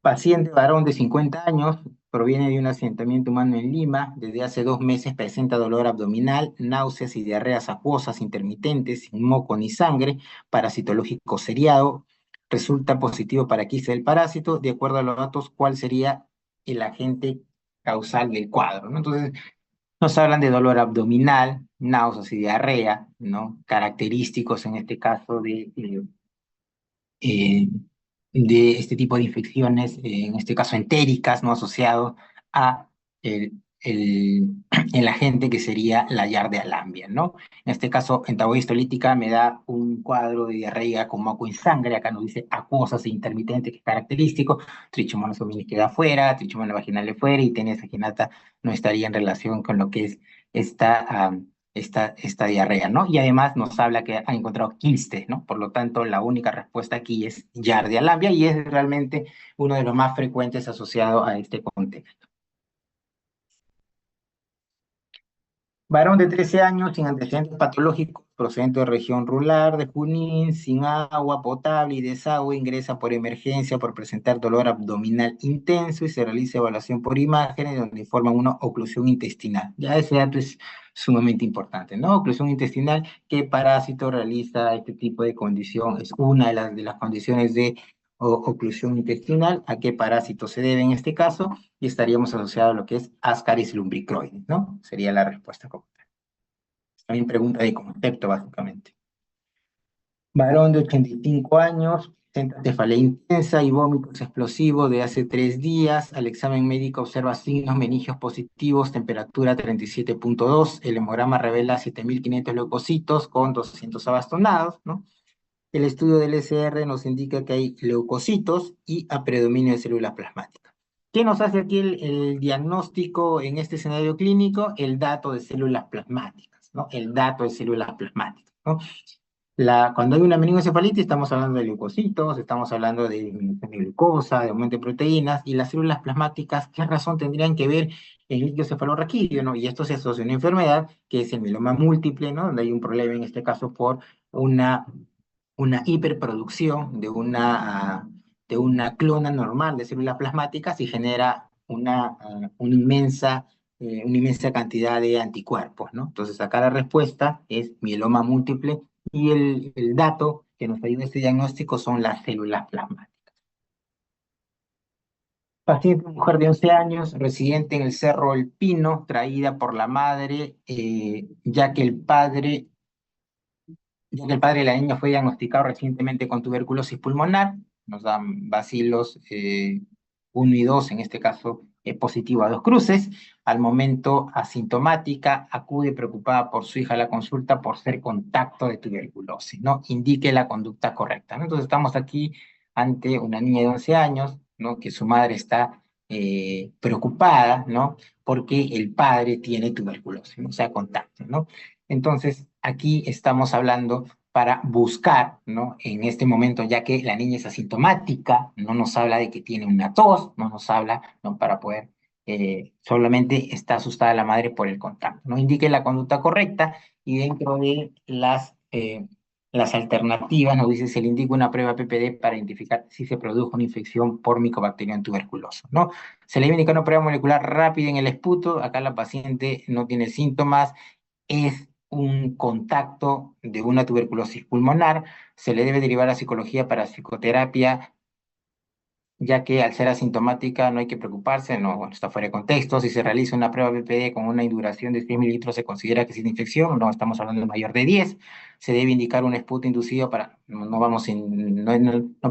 Paciente varón de 50 años, proviene de un asentamiento humano en Lima, desde hace 2 meses presenta dolor abdominal, náuseas y diarreas acuosas intermitentes, sin moco ni sangre, parasitológico seriado, resulta positivo para quiste del parásito. De acuerdo a los datos, ¿cuál sería el agente causal del cuadro, ¿no? Entonces, nos hablan de dolor abdominal, náuseas y diarrea, ¿no? Característicos en este caso eh, de este tipo de infecciones, en este caso entéricas, no asociado a el agente que sería la yardia-lambia, ¿no? En este caso, en taboide histolítica me da un cuadro de diarrea con moco en sangre, acá nos dice acuosas e intermitente, que es característico, trichomonas hominis queda fuera, trichomona vaginal fuera, y tenes vaginata no estaría en relación con lo que es esta diarrea, ¿no? Y además nos habla que ha encontrado quiste, ¿no? Por lo tanto, la única respuesta aquí es yardia-lambia, y es realmente uno de los más frecuentes asociado a este contexto. Varón de 13 años sin antecedentes patológicos, procedente de región rural de Junín, sin agua potable y desagüe, ingresa por emergencia por presentar dolor abdominal intenso y se realiza evaluación por imágenes donde informan una oclusión intestinal. Ya ese dato es sumamente importante, ¿no? Oclusión intestinal, ¿qué parásito realiza este tipo de condición? Es una de las condiciones de oclusión intestinal. ¿A qué parásito se debe en este caso? Y estaríamos asociados a lo que es Ascaris lumbricoides, ¿no? Sería la respuesta correcta. También pregunta de concepto, básicamente. Varón de 85 años, presenta cefalea intensa y vómitos explosivos de hace 3 días. Al examen médico observa signos meningios positivos, temperatura 37.2. El hemograma revela 7.500 leucocitos con 200 abastonados, ¿no? El estudio del SR nos indica que hay leucocitos y a predominio de células plasmáticas. ¿Qué nos hace aquí el diagnóstico en este escenario clínico? El dato de células plasmáticas, ¿no? El dato de células plasmáticas, ¿no? Cuando hay una meningoencefalitis estamos hablando de leucocitos, estamos hablando de disminución de glucosa, de aumento de proteínas, y las células plasmáticas, ¿qué razón tendrían que ver en el líquido cefalorraquídeo, ¿no? Y esto se asocia a una enfermedad que es el mieloma múltiple, ¿no? Donde hay un problema en este caso por una hiperproducción de una clona normal de células plasmáticas y genera una inmensa cantidad de anticuerpos, ¿no? Entonces acá la respuesta es mieloma múltiple, y el dato que nos ayuda a este diagnóstico son las células plasmáticas. Paciente mujer de 11 años, residente en el Cerro El Pino, traída por la madre, ya que el padre de la niña fue diagnosticado recientemente con tuberculosis pulmonar. Nos dan bacilos 1 y 2, en este caso positivo a 2 cruces. Al momento asintomática, acude preocupada por su hija a la consulta por ser contacto de tuberculosis, ¿no? Indique la conducta correcta, ¿no? Entonces estamos aquí ante una niña de 11 años, ¿no? Que su madre está preocupada, ¿no? Porque el padre tiene tuberculosis, ¿no? O sea, contacto, ¿no? Entonces, aquí estamos hablando para buscar, ¿no? En este momento, ya que la niña es asintomática, no nos habla de que tiene una tos, no nos habla, ¿no? Para poder, solamente está asustada la madre por el contacto, ¿no? Indique la conducta correcta, y dentro de las alternativas nos dice: se le indica una prueba PPD para identificar si se produjo una infección por Mycobacterium tuberculosis, ¿no? Se le indica una prueba molecular rápida en el esputo. Acá la paciente no tiene síntomas, es un contacto de una tuberculosis pulmonar. Se le debe derivar a psicología para psicoterapia, ya que al ser asintomática no hay que preocuparse, no, bueno, está fuera de contexto. Si se realiza una prueba BPD con una induración de 100 mililitros, se considera que es infección, no estamos hablando de mayor de 10. Se debe indicar un esputo inducido para, no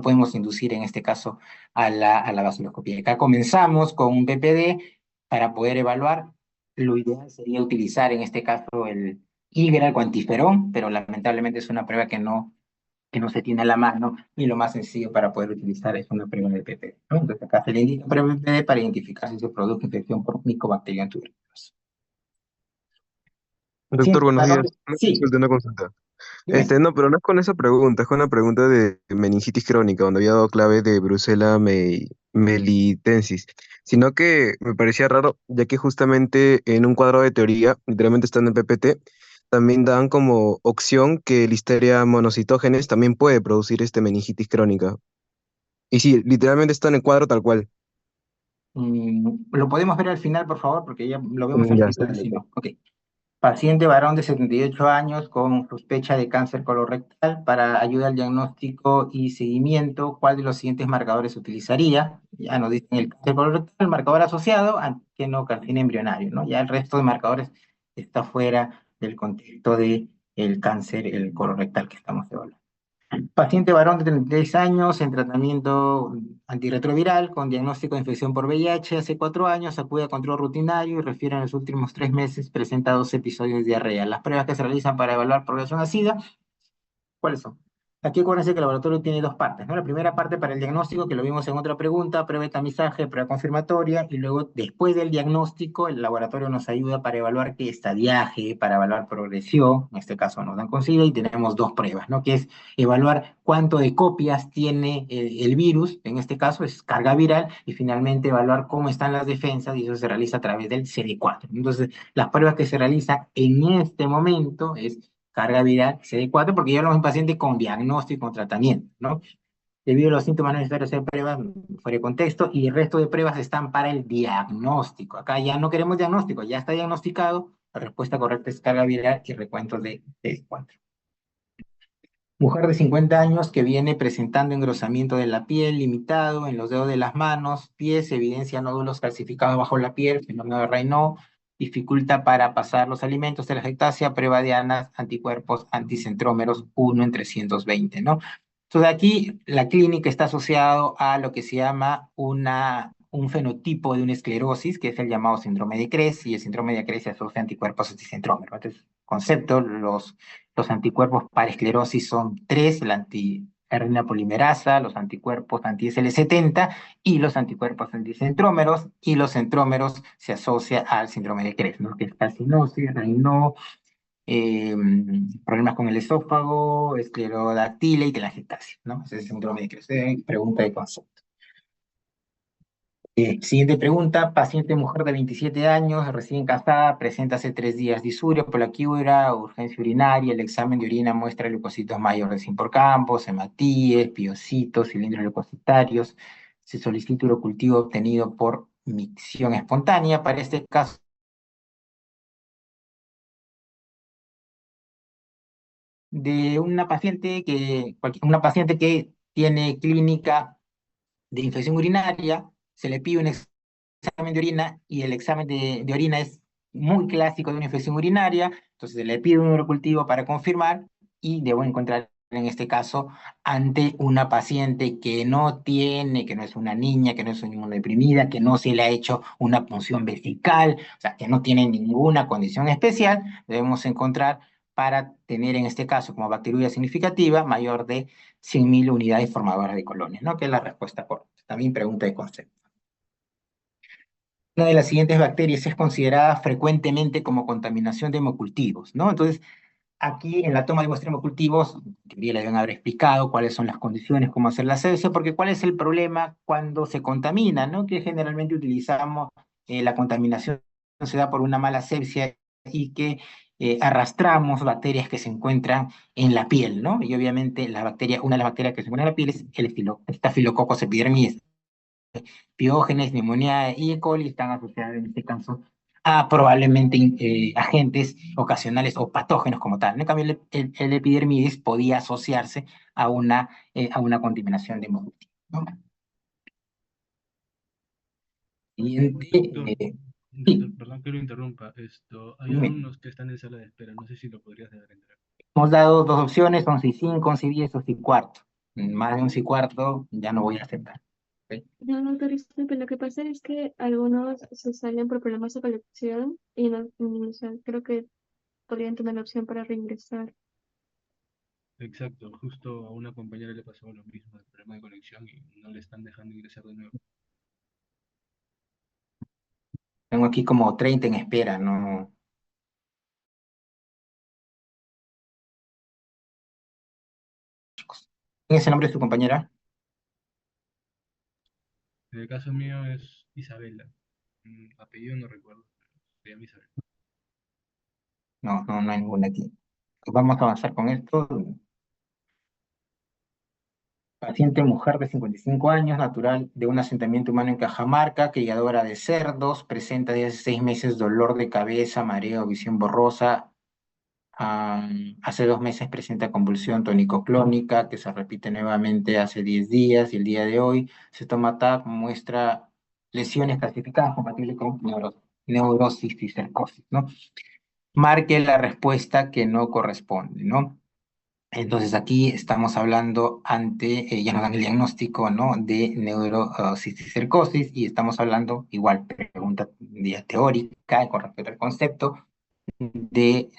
podemos inducir en este caso a la vaciloscopía. Acá comenzamos con un BPD para poder evaluar. Lo ideal sería utilizar en este caso el Iberal cuantiferón, pero lamentablemente es una prueba que no se tiene a la mano, y lo más sencillo para poder utilizar es una prueba de PPD, ¿no? Entonces acá se le indica prueba de PPD para identificar si se produjo infección por Mycobacterium tuberculosis. Doctor, buenos días. Sí, Una consulta. dime. No, pero no es con esa pregunta, es con la pregunta de meningitis crónica, donde había dado clave de Brucella melitensis, sino que me parecía raro, ya que justamente en un cuadro de teoría, literalmente estando en PPT, también dan como opción que Listeria monocytogenes también puede producir meningitis crónica. Y sí, literalmente está en el cuadro tal cual. Lo podemos ver al final, por favor, porque ya lo vemos al Ya, final, si no. Ok. Paciente varón de 78 años con sospecha de cáncer colorectal. Para ayuda al diagnóstico y seguimiento, ¿cuál de los siguientes marcadores utilizaría? Ya nos dicen el cáncer colorectal, el marcador asociado, antígeno-carcina embrionario, ¿no? Ya el resto de marcadores está fuera del contexto del cáncer, el colorectal que estamos evaluando. Paciente varón de 36 años en tratamiento antirretroviral con diagnóstico de infección por VIH hace 4 años, acude a control rutinario y refiere en los últimos 3 meses presenta 2 episodios de diarrea. Las pruebas que se realizan para evaluar progresión a SIDA, ¿cuáles son? Aquí acuérdense que el laboratorio tiene dos partes, ¿no? La primera parte para el diagnóstico, que lo vimos en otra pregunta, prueba de tamizaje, prueba confirmatoria, y luego, después del diagnóstico, el laboratorio nos ayuda para evaluar qué estadiaje, para evaluar progresión, en este caso nos dan con SIDA, y tenemos dos pruebas, ¿no? Que es evaluar cuánto de copias tiene el virus, en este caso es carga viral, y finalmente evaluar cómo están las defensas, y eso se realiza a través del CD4. Entonces, las pruebas que se realizan en este momento es carga viral CD4, porque ya hablamos de un paciente con diagnóstico, con tratamiento, ¿no? Debido a los síntomas no necesarios hacer pruebas fuera de contexto y el resto de pruebas están para el diagnóstico. Acá ya no queremos diagnóstico, ya está diagnosticado, la respuesta correcta es carga viral y recuentos de CD4. Mujer de 50 años que viene presentando engrosamiento de la piel limitado en los dedos de las manos, pies, evidencia nódulos calcificados bajo la piel, fenómeno de Raynaud, dificulta para pasar los alimentos de la lactancia, prueba de ANAS, anticuerpos anticentrómeros 1 en 320, ¿no? Entonces aquí la clínica está asociado a lo que se llama un fenotipo de una esclerosis, que es el llamado síndrome de Cres, y el síndrome de Cres se asocia a anticuerpos anticentrómeros. Entonces, concepto, los anticuerpos para esclerosis son tres: la anti-R polimerasa, los anticuerpos anti-SL70 y los anticuerpos anticentrómeros, y los centrómeros se asocia al síndrome de Cres, ¿no? Que es calcinosis, Raynaud, eh, problemas con el esófago, esclerodactilia y telangiectasia, ¿no? Ese es el síndrome de Cres. Pregunta de concepto. Siguiente pregunta: paciente mujer de 27 años, recién casada, presenta hace 3 días disuria, poliaquiura, urgencia urinaria, el examen de orina muestra leucocitos mayores sin por campos, hematíes, piocitos, cilindros leucocitarios, se solicita urocultivo obtenido por micción espontánea. Para este caso, de una paciente que tiene clínica de infección urinaria, se le pide un examen de orina y el examen de orina es muy clásico de una infección urinaria, entonces se le pide un urocultivo para confirmar y debo encontrar en este caso ante una paciente que no tiene, que no es una niña, que no es una inmunodeprimida, que no se le ha hecho una punción vesical, o sea, que no tiene ninguna condición especial, debemos encontrar para tener en este caso como bacteriuria significativa mayor de 100.000 unidades formadoras de colonias, ¿no? Que es la respuesta correcta. También pregunta de concepto. Una de las siguientes bacterias es considerada frecuentemente como contaminación de hemocultivos, ¿no? Entonces, aquí en la toma de muestra de hemocultivos, en teoría le deben haber explicado cuáles son las condiciones, cómo hacer la sepsia, porque cuál es el problema cuando se contamina, ¿no? Que generalmente utilizamos, la contaminación se da por una mala sepsia y que arrastramos bacterias que se encuentran en la piel, ¿no? Y obviamente una de las bacterias que se encuentra en la piel es el Staphylococcus epidermidis. Piógenes, neumonía y E. coli están asociadas en este caso a probablemente agentes ocasionales o patógenos como tal. En cambio, el epidermidis podía asociarse a una contaminación de hemocultivo, ¿no? Siguiente, Doctor, sí, perdón que lo interrumpa. Hay dime. alumnos que están en sala de espera. No sé si lo podrías dejar entrar. Hemos dado dos opciones: 11:05, 11:10, 11:15. Más de 11:15 ya no voy a aceptar. ¿Ok? No, no, doctor, disculpe, lo que pasa es que algunos se salen por problemas de conexión y no, o sea, creo que podrían tener la opción para reingresar. Exacto, justo a una compañera le pasó lo mismo, el problema de conexión y no le están dejando ingresar de nuevo. Tengo aquí como 30 en espera, ¿no? ¿Quién es el nombre de su compañera? En el caso mío es Isabela. Apellido no recuerdo, pero se llama Isabela. No, no, no hay ninguna aquí. Vamos a avanzar con esto. Paciente mujer de 55 años, natural de un asentamiento humano en Cajamarca, criadora de cerdos, presenta desde hace 6 meses dolor de cabeza, mareo, visión borrosa. Hace 2 meses presenta convulsión tónico-clónica que se repite nuevamente hace 10 días y el día de hoy se toma TAC, muestra lesiones clasificadas compatibles con neurosis y cercosis, ¿no? Marque la respuesta que no corresponde, ¿no? Entonces aquí estamos hablando ya nos dan el diagnóstico, ¿no? De neurocisticercosis y estamos hablando, igual, pregunta ya teórica con respecto al concepto, de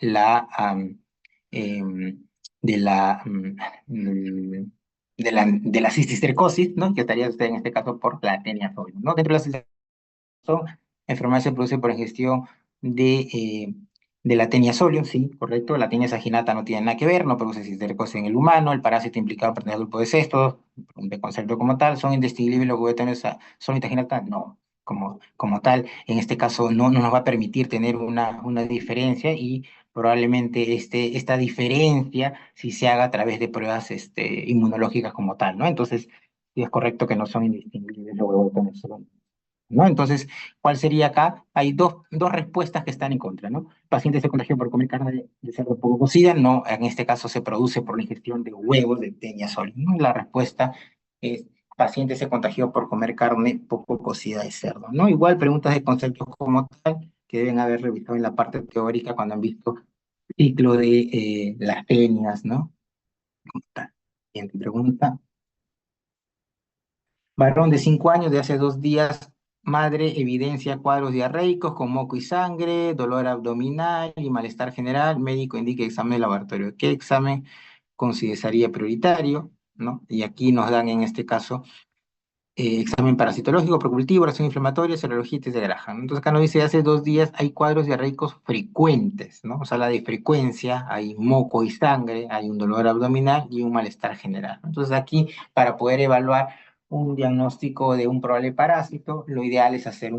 em, de la, mm, mm, de la cisticercosis, ¿no? Que estaría usted en este caso por la tenia sodium, ¿no? Dentro de la cisticercosis, enfermedad se produce por ingestión de la tenia solium, sí, correcto. La tenia saginata no tiene nada que ver, no produce cisticercosis en el humano. El parásito implicado pertenece al grupo de cestos, de concepto como tal. ¿Son indistinguibles los huevos solium saginata? No, como tal. En este caso no nos va a permitir tener una diferencia y probablemente esta diferencia si se haga a través de pruebas inmunológicas como tal, ¿no? Entonces, sí es correcto que no son indistinguibles los huevos ¿no? Entonces, ¿cuál sería acá? Hay dos respuestas que están en contra, ¿no? Paciente se contagió por comer carne de cerdo poco cocida, no, en este caso se produce por la ingestión de huevos de tenia sólida, ¿no? La respuesta es paciente se contagió por comer carne poco cocida de cerdo, ¿no? Igual preguntas de conceptos como tal que deben haber revisado en la parte teórica cuando han visto ciclo de las tenias, ¿no? Como tal. Siguiente pregunta. Varón de 5 años de hace 2 días, madre evidencia cuadros diarreicos con moco y sangre, dolor abdominal y malestar general. Médico indica examen de laboratorio. ¿Qué examen consideraría prioritario? ¿No? Y aquí nos dan en este caso examen parasitológico, procultivo, reacción inflamatoria, serología y test de Graham. Entonces acá nos dice hace 2 días hay cuadros diarreicos frecuentes, ¿no? O sea, la de frecuencia, hay moco y sangre, hay un dolor abdominal y un malestar general. Entonces aquí, para poder evaluar un diagnóstico de un probable parásito, lo ideal es hacer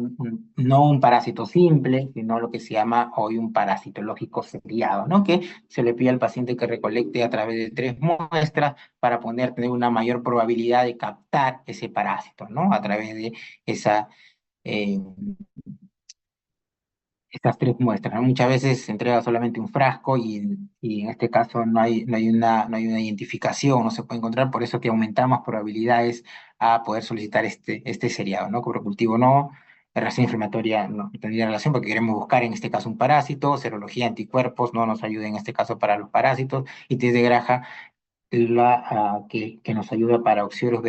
no un parásito simple, sino lo que se llama hoy un parasitológico seriado, ¿no? Que se le pide al paciente que recolecte a través de 3 muestras para poder tener una mayor probabilidad de captar ese parásito, ¿no? A través de esa, eh, estas 3 muestras, ¿no? Muchas veces se entrega solamente un frasco y en este caso no hay una identificación, no se puede encontrar, por eso que aumentamos probabilidades a poder solicitar este seriado, ¿no? Cobro cultivo no, reacción inflamatoria no tendría relación porque queremos buscar en este caso un parásito, serología anticuerpos no nos ayuda en este caso para los parásitos y test de Graja que nos ayuda para ocioros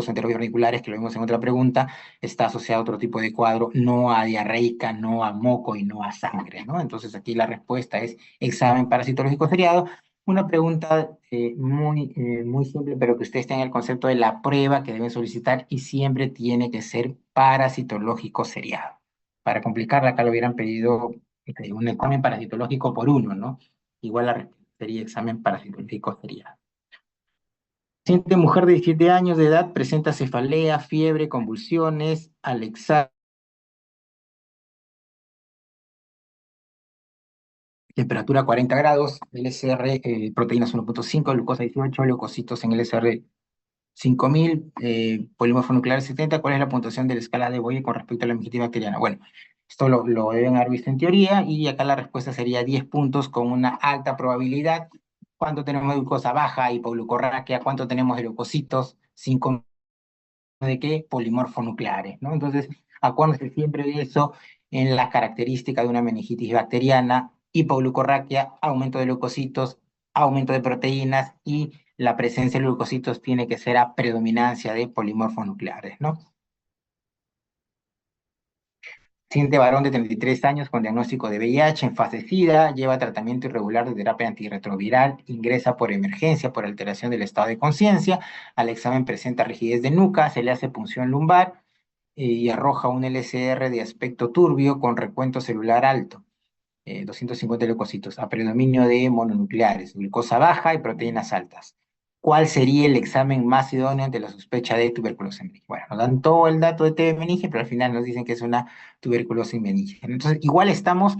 enteroverniciulares, que lo vimos en otra pregunta, está asociado a otro tipo de cuadro, no a diarreica, no a moco y no a sangre, ¿no? Entonces aquí la respuesta es examen parasitológico seriado. Una pregunta muy simple, pero que ustedes tengan el concepto de la prueba que deben solicitar y siempre tiene que ser parasitológico seriado. Para complicarla, acá lo hubieran pedido un examen parasitológico por uno, ¿no? Igual la respuesta sería examen parasitológico seriado. Paciente mujer de 17 años de edad presenta cefalea, fiebre, convulsiones, al examen, temperatura 40 grados, LSR, proteínas 1.5, glucosa 18, leucocitos en LSR 5000, polimorfo nuclear 70. ¿Cuál es la puntuación de la escala de Boyer con respecto a la meningitis bacteriana? Bueno, esto lo deben haber visto en teoría y acá la respuesta sería 10 puntos con una alta probabilidad. ¿Cuánto tenemos de glucosa baja, hipoglucorraquia? ¿Cuánto tenemos de leucocitos? 5 de qué polimorfonucleares, ¿no? Entonces, acuérdense siempre de eso en la característica de una meningitis bacteriana, hipoglucorraquia, aumento de leucocitos, aumento de proteínas y la presencia de leucocitos tiene que ser a predominancia de polimorfonucleares, ¿no? Paciente varón de 33 años con diagnóstico de VIH en fase SIDA, lleva tratamiento irregular de terapia antirretroviral, ingresa por emergencia por alteración del estado de conciencia, al examen presenta rigidez de nuca, se le hace punción lumbar y arroja un LCR de aspecto turbio con recuento celular alto, 250 leucocitos, a predominio de mononucleares, glucosa baja y proteínas altas. ¿Cuál sería el examen más idóneo ante la sospecha de tuberculosis meninge? Bueno, nos dan todo el dato de TB meninge, pero al final nos dicen que es una tuberculosis meninge. Entonces, igual estamos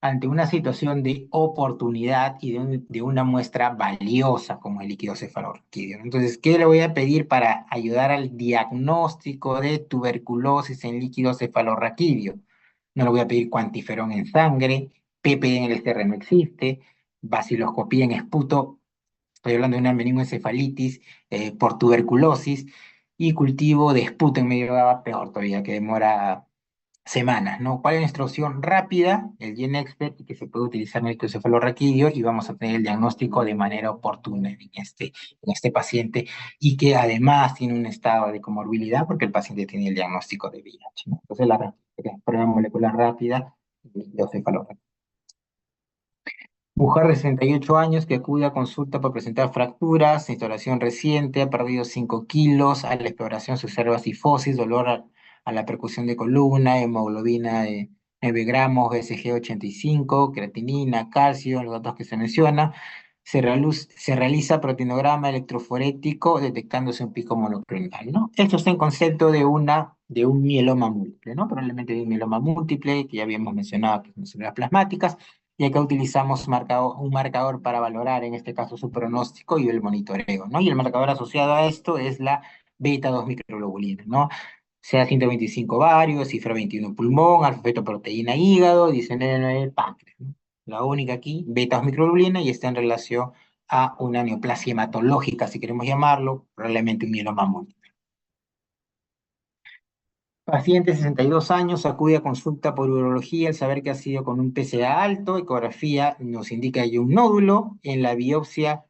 ante una situación de oportunidad y de una muestra valiosa como el líquido cefalorraquídeo. Entonces, ¿qué le voy a pedir para ayudar al diagnóstico de tuberculosis en líquido cefalorraquídeo? No le voy a pedir cuantiferón en sangre, PPD en el SR no existe, vaciloscopía en esputo, estoy hablando de una meningoencefalitis por tuberculosis, y cultivo de esputo en medio de agua, peor todavía, que demora semanas, ¿no? ¿Cuál es nuestra opción rápida? El GeneXpert, que se puede utilizar en el encefalorraquídeo y vamos a tener el diagnóstico de manera oportuna en este paciente y que además tiene un estado de comorbilidad porque el paciente tiene el diagnóstico de VIH, ¿no? Entonces la prueba molecular rápida de encefalorraquídeo. Mujer de 68 años que acude a consulta por presentar fracturas, instalación reciente, ha perdido 5 kilos, a la exploración se observa cifosis, dolor a la percusión de columna, hemoglobina de 9 gramos, BCG 85, creatinina, calcio, los datos que se menciona. Se realiza proteinograma electroforético detectándose un pico monoclonal, ¿no? Esto está en concepto de un mieloma múltiple, ¿no? Probablemente de un mieloma múltiple, que ya habíamos mencionado que son células plasmáticas, y acá utilizamos un marcador para valorar, en este caso, su pronóstico y el monitoreo, ¿no? Y el marcador asociado a esto es la beta 2 microglobulina, ¿no? Sea 125 varios, cifra 21 pulmón, alfabeto proteína hígado, 19 páncreas, ¿no? La única aquí, beta 2 microglobulina, y está en relación a una neoplasia hematológica, si queremos llamarlo, probablemente un mieloma múltiple. Paciente de 62 años acude a consulta por urología al saber que ha sido con un PSA alto, ecografía nos indica que hay un nódulo, en la biopsia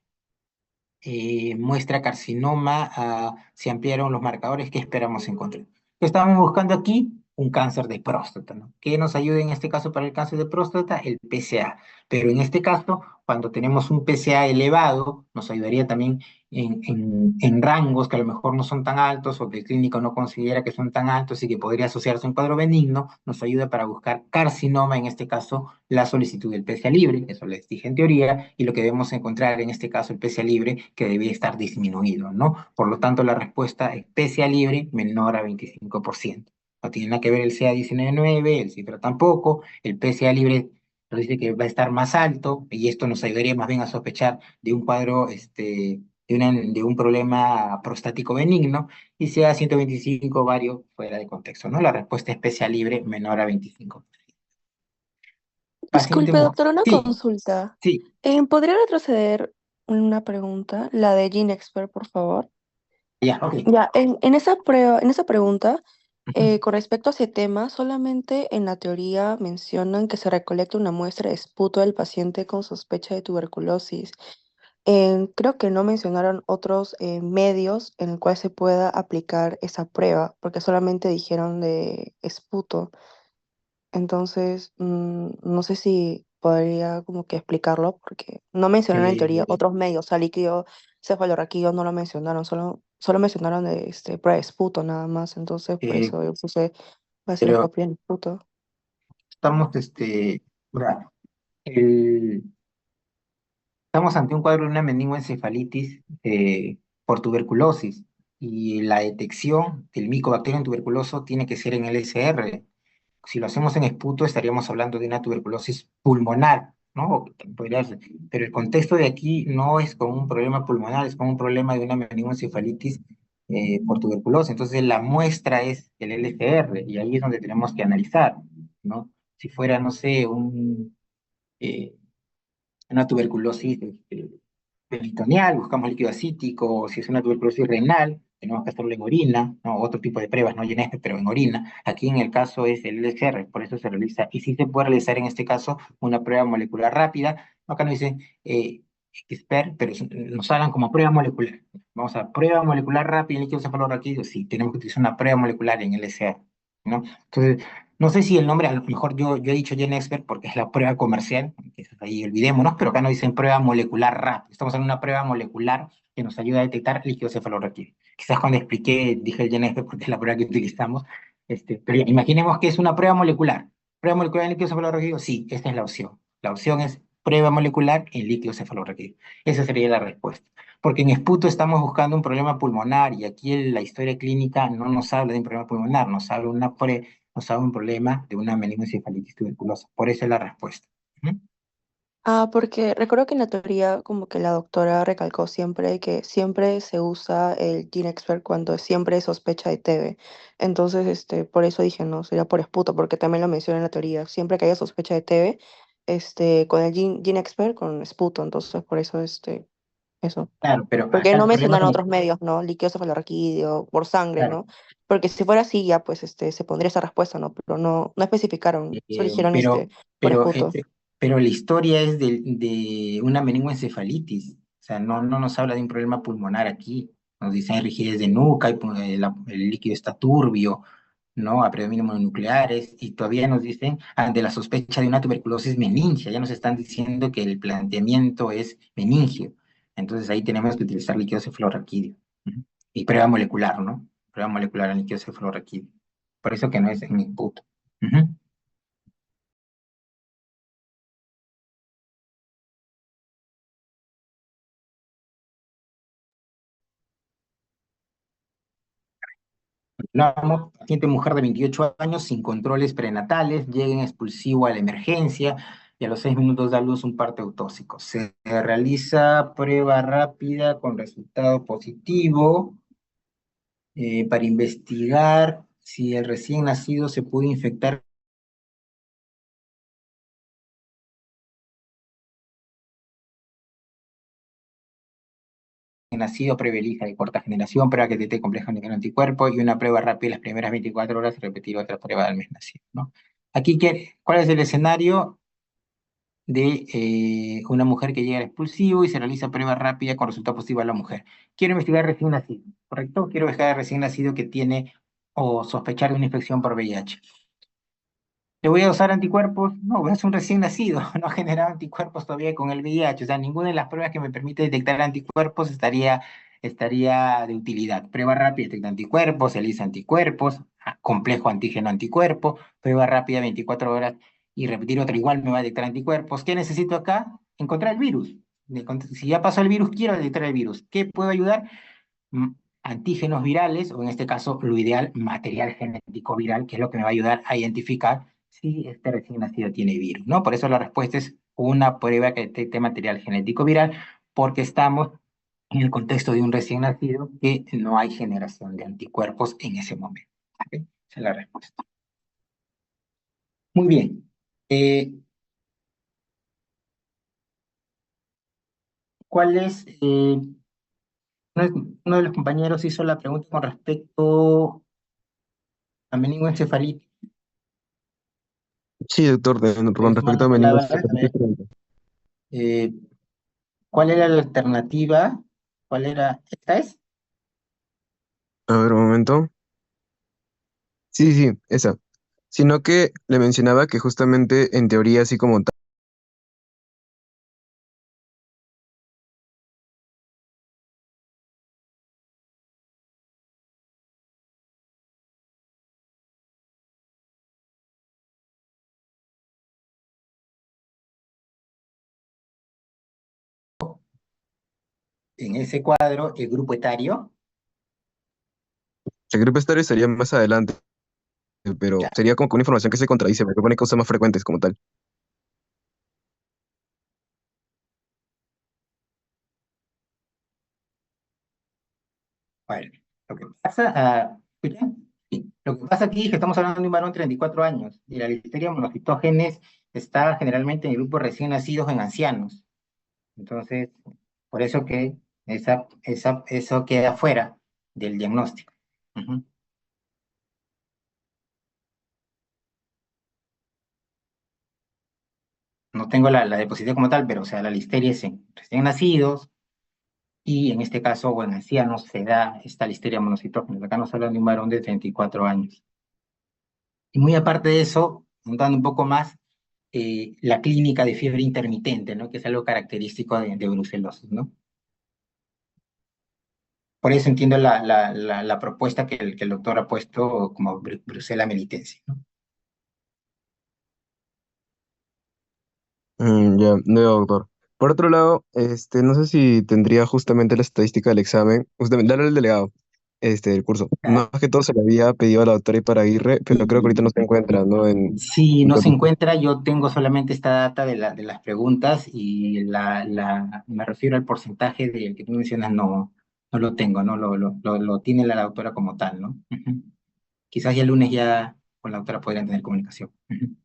muestra carcinoma, se ampliaron los marcadores que esperamos encontrar. ¿Qué estamos buscando aquí? Un cáncer de próstata, ¿no? ¿Qué nos ayuda en este caso para el cáncer de próstata? El PSA. Pero en este caso, cuando tenemos un PSA elevado, nos ayudaría también en rangos que a lo mejor no son tan altos o que el clínico no considera que son tan altos y que podría asociarse a un cuadro benigno, nos ayuda para buscar carcinoma, en este caso, la solicitud del PSA libre, eso les dije en teoría, y lo que debemos encontrar en este caso el PSA libre, que debe estar disminuido, ¿no? Por lo tanto, la respuesta es PSA libre menor a 25%. No tiene nada que ver el CA19-9, el cifra tampoco, el PSA libre nos dice que va a estar más alto, y esto nos ayudaría más bien a sospechar de un cuadro, de un problema prostático benigno, y sea 125 vario fuera de contexto, ¿no? La respuesta es PSA libre menor a 25. Paciente Disculpe, mujer. doctor, una Sí, consulta. sí, ¿Podría retroceder una pregunta? La de GeneXpert, por favor. ya, ok. Ya, en esa pregunta, Ujú. con respecto a ese tema, solamente en la teoría mencionan que se recolecta una muestra de esputo del paciente con sospecha de tuberculosis. Creo que no mencionaron otros medios en el cual se pueda aplicar esa prueba, porque solamente dijeron de esputo. Entonces, no sé si podría como que explicarlo, porque no mencionaron en teoría Eh, otros medios, o sea, líquido cefalorraquídeo no lo mencionaron, solo mencionaron de esputo nada más, entonces por eh, eso yo puse pero vaciloscopía en esputo. estamos, ¿verdad? El- estamos ante un cuadro de una meningoencefalitis por tuberculosis y la detección del micobacterium tuberculoso tiene que ser en LSR. Si lo hacemos en esputo, estaríamos hablando de una tuberculosis pulmonar, ¿no? Podría ser. Pero el contexto de aquí no es con un problema pulmonar, es con un problema de una meningoencefalitis por tuberculosis. Entonces, la muestra es el LCR y ahí es donde tenemos que analizar, ¿no? Si fuera, no sé, eh, una tuberculosis peritoneal, buscamos líquido acítico, si es una tuberculosis renal, tenemos que hacerlo en orina, ¿no? Otro tipo de pruebas, no GeneXpert, pero en orina. Aquí en el caso es el LCR, por eso se realiza, y sí se puede realizar en este caso una prueba molecular rápida. Acá nos dice expert, pero nos hablan como prueba molecular. Vamos a prueba molecular rápida en líquido cefalorraquídeo, sí, tenemos que utilizar una prueba molecular en LCR, ¿no? Entonces, no sé si el nombre, a lo mejor yo he dicho GeneXpert porque es la prueba comercial, que eso ahí olvidémonos, pero acá nos dicen prueba molecular rápida. Estamos en una prueba molecular que nos ayuda a detectar líquido cefalorraquídeo. Quizás cuando expliqué, dije el GeneXpert porque es la prueba que utilizamos, pero ya, imaginemos que es una prueba molecular. ¿Prueba molecular en líquido cefalorraquídeo? Sí, esta es la opción. La opción es prueba molecular en líquido cefalorraquídeo. Esa sería la respuesta. Porque en esputo estamos buscando un problema pulmonar y aquí la historia clínica no nos habla de un problema pulmonar, nos habla un problema de una meningoencefalitis tuberculosa. Por eso es la respuesta. Ujú. Porque recuerdo que en la teoría como que la doctora recalcó siempre que siempre se usa el GeneXpert cuando siempre es sospecha de TB. Entonces, por eso dije, no, sería por esputo, porque también lo menciona en la teoría. Siempre que haya sospecha de TB, con el GeneXpert, con esputo. Entonces, por eso, eso. Claro, pero Porque acá no el problema mencionaron con otros medios, ¿no? Líquido cefalorraquídeo, por sangre, claro, ¿no? Porque si fuera así, ya pues se pondría esa respuesta, ¿no? Pero no especificaron, solo eh, dijeron pero, por pero, eh, esputo. pe- pero la historia es de una meningoencefalitis. O sea, no nos habla de un problema pulmonar aquí. Nos dicen rigidez de nuca, el líquido está turbio, ¿no? A predominio mononucleares, y todavía nos dicen, ante la sospecha de una tuberculosis meningia, ya nos están diciendo que el planteamiento es meningio. Entonces ahí tenemos que utilizar líquido cefalorraquídeo. Ujú. Y prueba molecular, ¿no? Prueba molecular en líquido cefalorraquídeo. Por eso que no es en input. Ujú. Hablamos, paciente mujer de 28 años sin controles prenatales, llega en expulsivo a la emergencia y a los 6 minutos da a luz un parto eutóxico. Se realiza prueba rápida con resultado positivo para investigar si el recién nacido se pudo infectar con nacido previa de cuarta generación, prueba que detecte complejo nivel anticuerpo y una prueba rápida las primeras 24 horas y repetir otra prueba al mes nacido, ¿no? Aquí, ¿cuál es el escenario? De una mujer que llega al expulsivo y se realiza prueba rápida con resultado positivo a la mujer. Quiero investigar recién nacido, ¿correcto? Quiero investigar recién nacido que tiene o sospechar de una infección por VIH. ¿Le voy a usar anticuerpos? No, es un recién nacido, no ha generado anticuerpos todavía con el VIH, o sea, ninguna de las pruebas que me permite detectar anticuerpos estaría de utilidad. Prueba rápida detecta anticuerpos, ELISA anticuerpos, complejo antígeno-anticuerpo, prueba rápida 24 horas y repetir otra igual me va a detectar anticuerpos. ¿Qué necesito acá? Encontrar el virus. Si ya pasó el virus, quiero detectar el virus. ¿Qué puedo ayudar? Antígenos virales, o en este caso, lo ideal, material genético viral, que es lo que me va a ayudar a identificar si este recién nacido tiene virus, ¿no? Por eso la respuesta es una prueba que detecte material genético viral, porque estamos en el contexto de un recién nacido que no hay generación de anticuerpos en ese momento. ¿Ok? Esa es la respuesta. Muy bien. ¿Cuál es? Uno de los compañeros hizo la pregunta con respecto a meningoencefalitis. Sí, doctor, con Levanté su respecto mano a de lado, a meningoencefalit ver. Eh, ¿Cuál era la alternativa? ¿Cuál era? ¿Esta es? A ver, un momento. Sí, sí, esa. Sino que le mencionaba que justamente en teoría, así como tal, En ese cuadro, el grupo etario. el grupo estario estaría más adelante, pero Ya, sería como que una información que se contradice, porque pone cosas más frecuentes como tal. bueno. Lo que pasa, ¿escucha? Sí, lo que pasa aquí es que estamos hablando de un varón de 34 años y la listeria monocitógenes está generalmente en el grupo recién nacidos en ancianos. Entonces, por eso que eso queda fuera del diagnóstico. Ujú. No tengo la diapositiva como tal, pero o sea, la listeria es en recién nacidos, y en este caso, o en ancianos, se da esta listeria monocitógena. Acá nos hablan de un varón de 34 años. Y muy aparte de eso, contando un poco más, la clínica de fiebre intermitente, ¿no? Que es algo característico de brucelosis, ¿no? Por eso entiendo la propuesta que el doctor ha puesto como Brucella melitense, ¿no? Ya, no, doctor. Por otro lado, no sé si tendría justamente la estadística del examen, justamente, dale al delegado, del curso. Ah, Más que todo se le había pedido a la doctora Iparaguirre, pero creo que ahorita no se encuentra, ¿no? Si En no se Cotuí. encuentra, yo tengo solamente esta data de las preguntas y me refiero al porcentaje del que tú mencionas, no lo tengo, ¿no? Lo tiene la autora como tal, ¿no? Ujú. Quizás ya el lunes ya con la autora podrían tener comunicación. Ujú.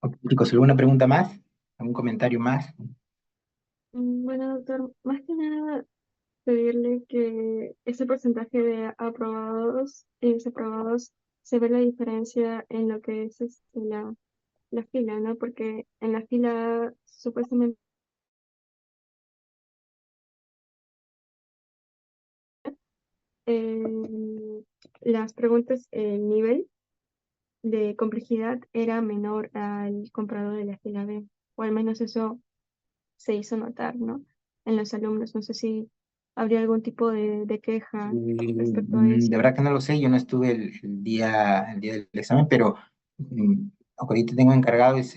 Ok, chicos, ¿alguna pregunta más? ¿Algún comentario más? Bueno, doctor, más que nada pedirle que ese porcentaje de aprobados y desaprobados se ve la diferencia en lo que es la fila, ¿no? Porque en la fila supuestamente eh, las preguntas, el nivel de complejidad era menor al comparado de la fila B, o al menos eso se hizo notar, ¿no? En los alumnos. No sé si habría algún tipo de queja respecto a De eso. verdad que no lo sé, yo no estuve el día del examen, pero lo que ahorita tengo encargado es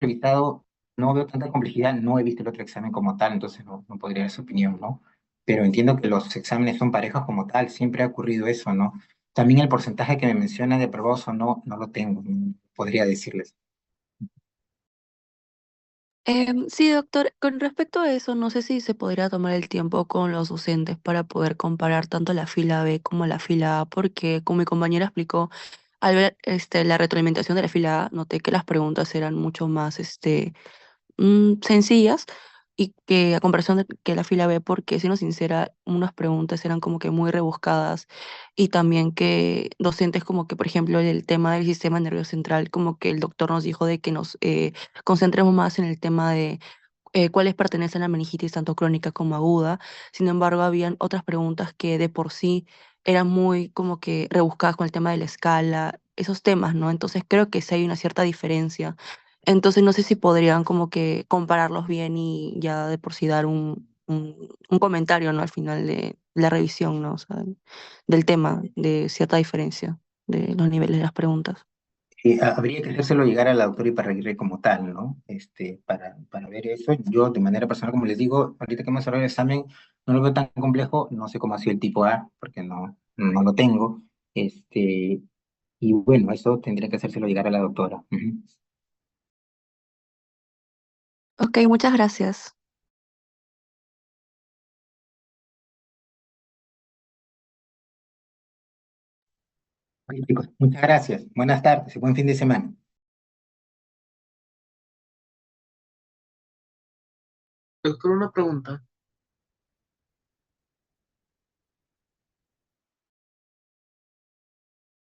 revisado, no veo tanta complejidad, no he visto el otro examen como tal, entonces no podría dar su opinión, ¿no? Pero entiendo que los exámenes son parejos como tal, siempre ha ocurrido eso, ¿no? También el porcentaje que me menciona de aprobados o no, no lo tengo, podría decirles. Sí, doctor, con respecto a eso, no sé si se podría tomar el tiempo con los docentes para poder comparar tanto la fila B como la fila A, porque como mi compañera explicó, al ver la retroalimentación de la fila A, noté que las preguntas eran mucho más sencillas y que a comparación de que la fila B, porque siendo sincera, unas preguntas eran como que muy rebuscadas y también que docentes como que, por ejemplo, el tema del sistema nervioso central, como que el doctor nos dijo de que nos concentremos más en el tema de cuáles pertenecen a la meningitis tanto crónica como aguda. Sin embargo, habían otras preguntas que de por sí eran muy como que rebuscadas con el tema de la escala, esos temas, ¿no? Entonces creo que sí hay una cierta diferencia. Entonces no sé si podrían como que compararlos bien y ya de por sí dar un comentario, ¿no? Al final de la revisión, ¿no? O sea, del tema, de cierta diferencia de los niveles de las preguntas. Habría que hacérselo llegar a la doctora Iparraguirre como tal, ¿no? Para ver eso. Yo, de manera personal, como les digo, ahorita que hemos cerrado el examen, no lo veo tan complejo, no sé cómo ha sido el tipo A, porque no lo tengo. Y bueno, eso tendría que hacérselo llegar a la doctora. Ujú. Ok, muchas gracias. Oye, chicos, muchas gracias. Buenas tardes y buen fin de semana. Doctor, una pregunta.